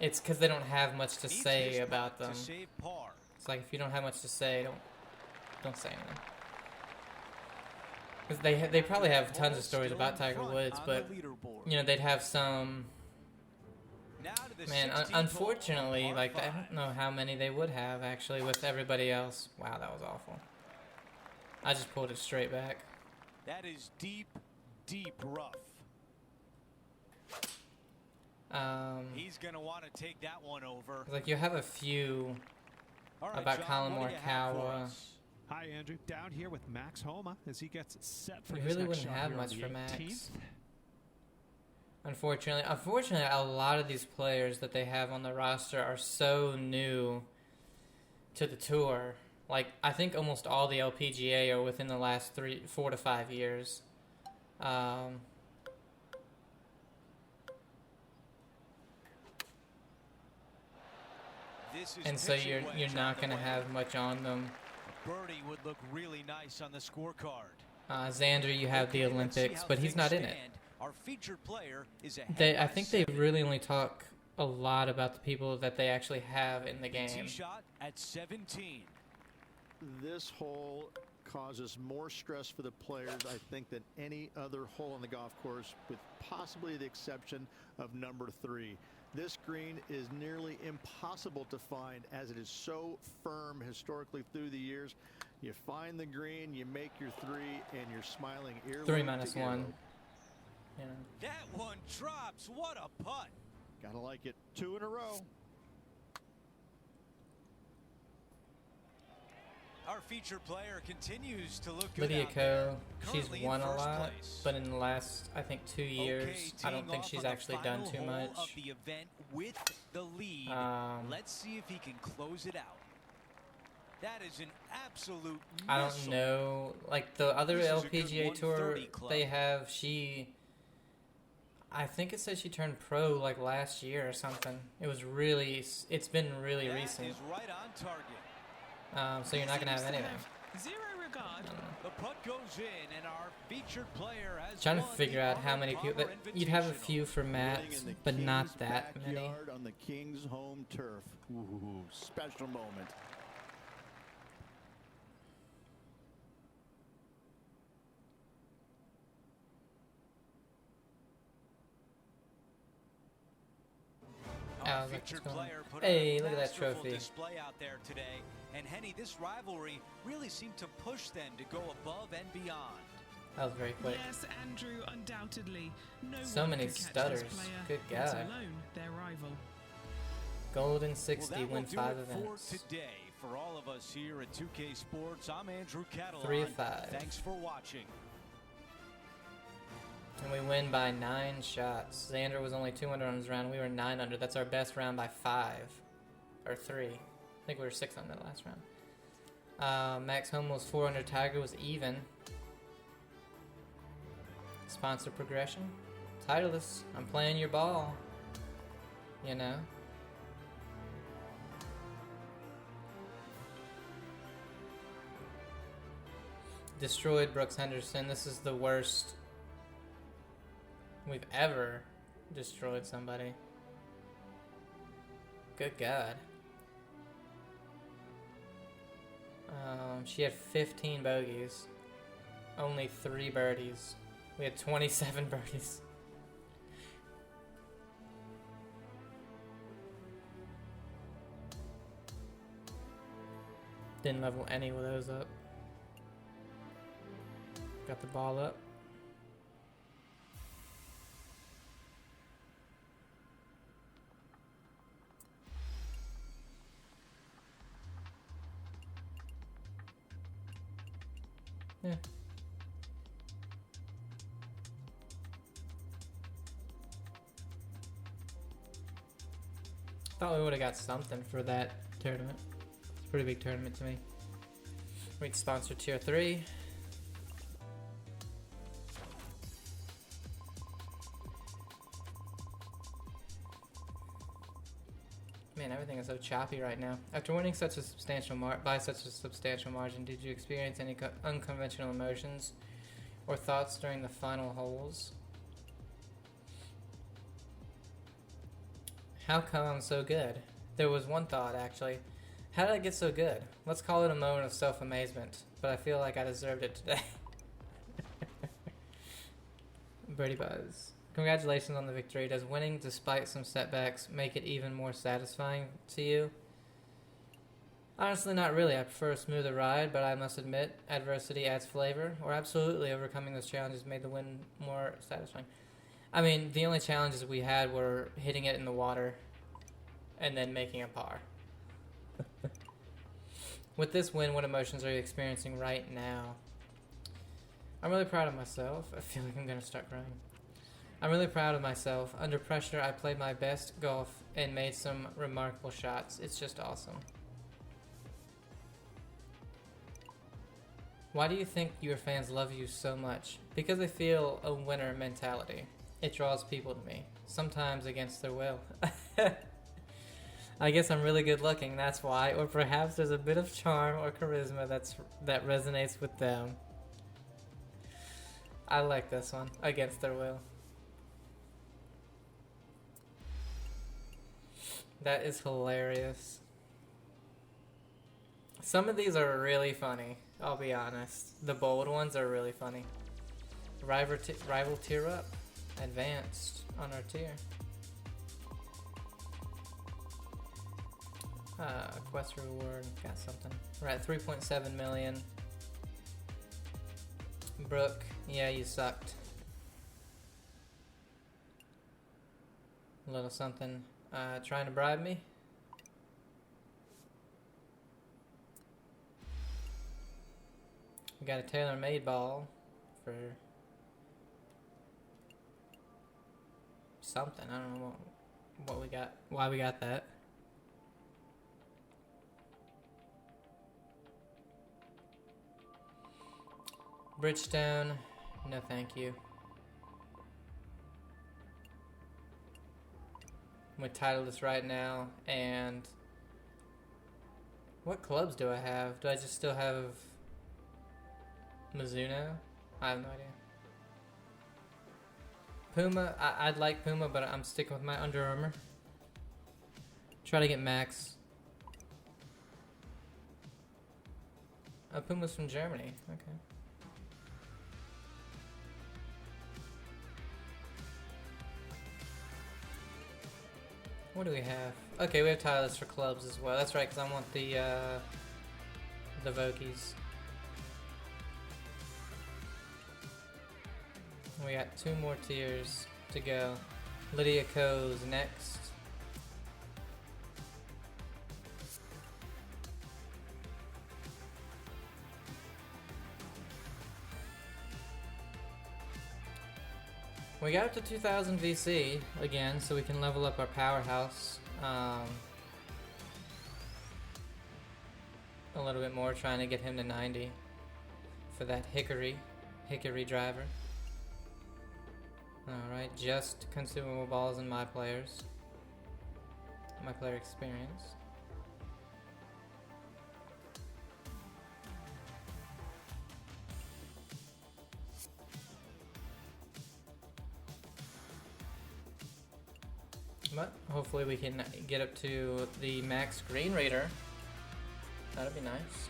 It's because they don't have much to say about them. It's like, if you don't have much to say, don't say anything. Because they probably have tons of stories about Tiger Woods, but they'd have some. Man, unfortunately, like, I don't know how many they would have actually with everybody else. Wow, that was awful. I just pulled it straight back. That is deep rough. He's going to want to take that one over. Like, you have a few about Colin Morikawa. Hi, Andrew. Down here with Max Homa as he gets set for his really next wouldn't shot have here on much the for Max. 18th. Unfortunately, a lot of these players that they have on the roster are so new to the tour. Like, I think almost all the LPGA are within the last 4 to 5 years. And so you're not going to have much on them. Birdie would look really nice on the scorecard. Xander, you have the Olympics, but he's not in it. Our featured player is I think they really only talk a lot about the people that they actually have in the game. Tee shot at 17. This hole causes more stress for the players, I think, than any other hole on the golf course, with possibly the exception of number 3. This green is nearly impossible to find as it is so firm historically through the years. You find the green, you make your 3, and you're smiling earlobe 3 minus 1. Yeah. That one drops. What a putt. Gotta like it. 2 in a row. Our featured player continues to look good. Lydia out Ko, there. she's Currently won in a first lot, place. but in the last, I think, 2 years, I don't think she's actually done too much. Of the event with the lead. Let's see if he can close it out. That is an absolute missile. I don't know. Like, the other LPGA tour they have, I think it says she turned pro like last year or something. It's been really recent. That is right on target. So you're not going to have anything. Zero regard. The putt goes in, and our featured player has Trying to won figure the out how Arnold many people. Palmer You'd have a Invitational. few for Matt, but not that many. Backyard on the King's home turf. Ooh, special moment. I was like, what's featured going on? player put Hey, on a look at that masterful trophy. display out there today. And Henny, this rivalry really seemed to push them to go above and beyond. That was very quick. Yes, Andrew, undoubtedly. No So one many could catch stutters. this player, Good let God. alone their rival. Golden 60, Well, that win will do 5 it events. for today. For all of us here at 2K Sports, I'm Andrew Catalan. 3 of 5. Thanks for watching. And we win by 9 shots. Xander was only 2 under on his round. We were 9 under. That's our best round by 5. Or 3. I think we were 6 under last round. Max Home was 4 under. Tiger was even. Sponsor progression. Titleist. I'm playing your ball. You know? Destroyed Brooks Henderson. This is the worst we've ever destroyed somebody. Good God. She had 15 bogeys. Only 3 birdies. We had 27 birdies. Didn't level any of those up. Got the ball up. Yeah. Thought we would have got something for that tournament. It's a pretty big tournament to me. We'd sponsor tier 3. Man, everything is so choppy right now. After winning such a substantial by such a substantial margin, did you experience any unconventional emotions or thoughts during the final holes? How come I'm so good? There was one thought, actually. How did I get so good? Let's call it a moment of self-amazement, but I feel like I deserved it today. Birdie Buzz. Congratulations on the victory. Does winning, despite some setbacks, make it even more satisfying to you? Honestly, not really. I prefer a smoother ride, but I must admit, adversity adds flavor, or absolutely overcoming those challenges made the win more satisfying. I mean, the only challenges we had were hitting it in the water and then making a par. With this win, what emotions are you experiencing right now? I'm really proud of myself. I feel like I'm going to start crying. I'm really proud of myself. Under pressure, I played my best golf and made some remarkable shots. It's just awesome. Why do you think your fans love you so much? Because they feel a winner mentality. It draws people to me, sometimes against their will. I guess I'm really good looking, that's why. Or perhaps there's a bit of charm or charisma that resonates with them. I like this one, against their will. That is hilarious. Some of these are really funny, I'll be honest. The bold ones are really funny. Rival tier up. Advanced on our tier. Quest reward. Got something. We're at 3.7 million. Brooke, yeah, you sucked. A little something. Trying to bribe me? We got a tailor-made ball for something. I don't know what we got, why we got that. Bridgestone, no thank you. I'm with Titleist right now, and what clubs do I have? Do I just still have Mizuno? I have no idea. Puma, I'd like Puma, but I'm sticking with my Under Armour. Try to get Max. Oh, Puma's from Germany. Okay. What do we have? Okay, we have titles for clubs as well. That's right, because I want the Vokies. We got 2 more tiers to go. Lydia Co's next. We got up to 2000 VC again, so we can level up our powerhouse a little bit more, trying to get him to 90 for that Hickory driver. Alright, just consumable balls in my player experience. But hopefully we can get up to the max green rater. That'd be nice.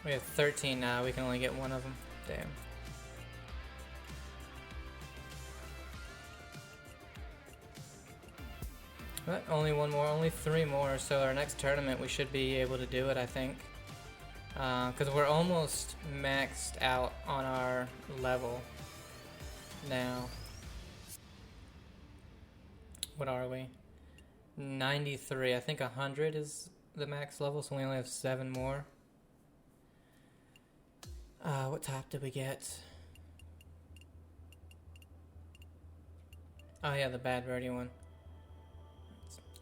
We have 13 now. We can only get one of them. Damn. But only one more, only 3 more. So our next tournament, we should be able to do it, I think. Because we're almost maxed out on our level now. What are we? 93. I think 100 is the max level, so we only have 7 more. What top did we get? Oh yeah, the Bad Birdie one.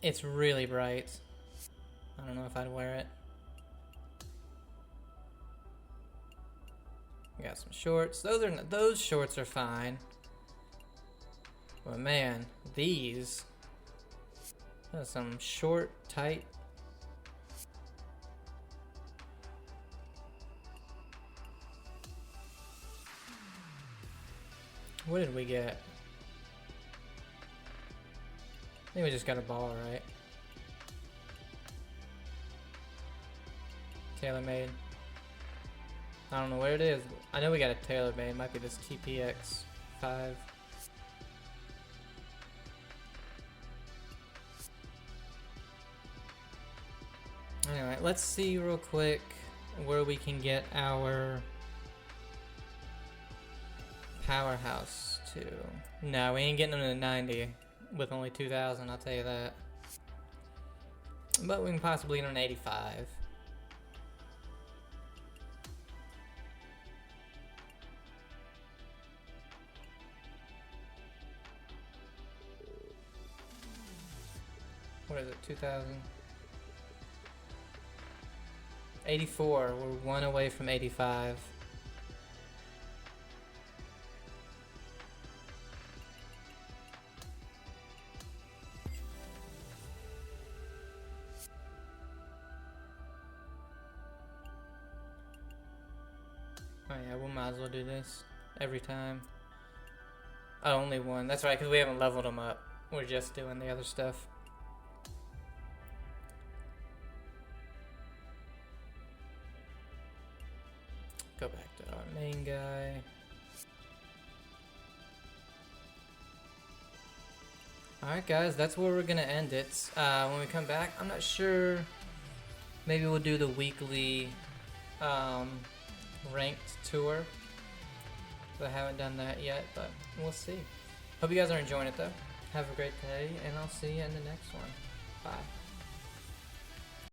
It's really bright. I don't know if I'd wear it. We got some shorts. Those shorts are fine. But man, these. That's some short, tight. What did we get? I think we just got a ball, right? TaylorMade. I don't know where it is. I know we got a TaylorMade. It might be this TPX 5. Anyway, let's see real quick where we can get our powerhouse to. No, we ain't getting them to 90 with only 2,000, I'll tell you that. But we can possibly get them to 85. What is it, 2,000? 84, we're 1 away from 85. Oh yeah, we might as well do this every time. Oh, only 1. That's right, because we haven't leveled them up. We're just doing the other stuff. Go back to our main guy. Alright guys, that's where we're gonna end it. When we come back, I'm not sure, maybe we'll do the weekly ranked tour. I haven't done that yet, but we'll see. Hope you guys are enjoying it though. Have a great day, and I'll see you in the next one. Bye.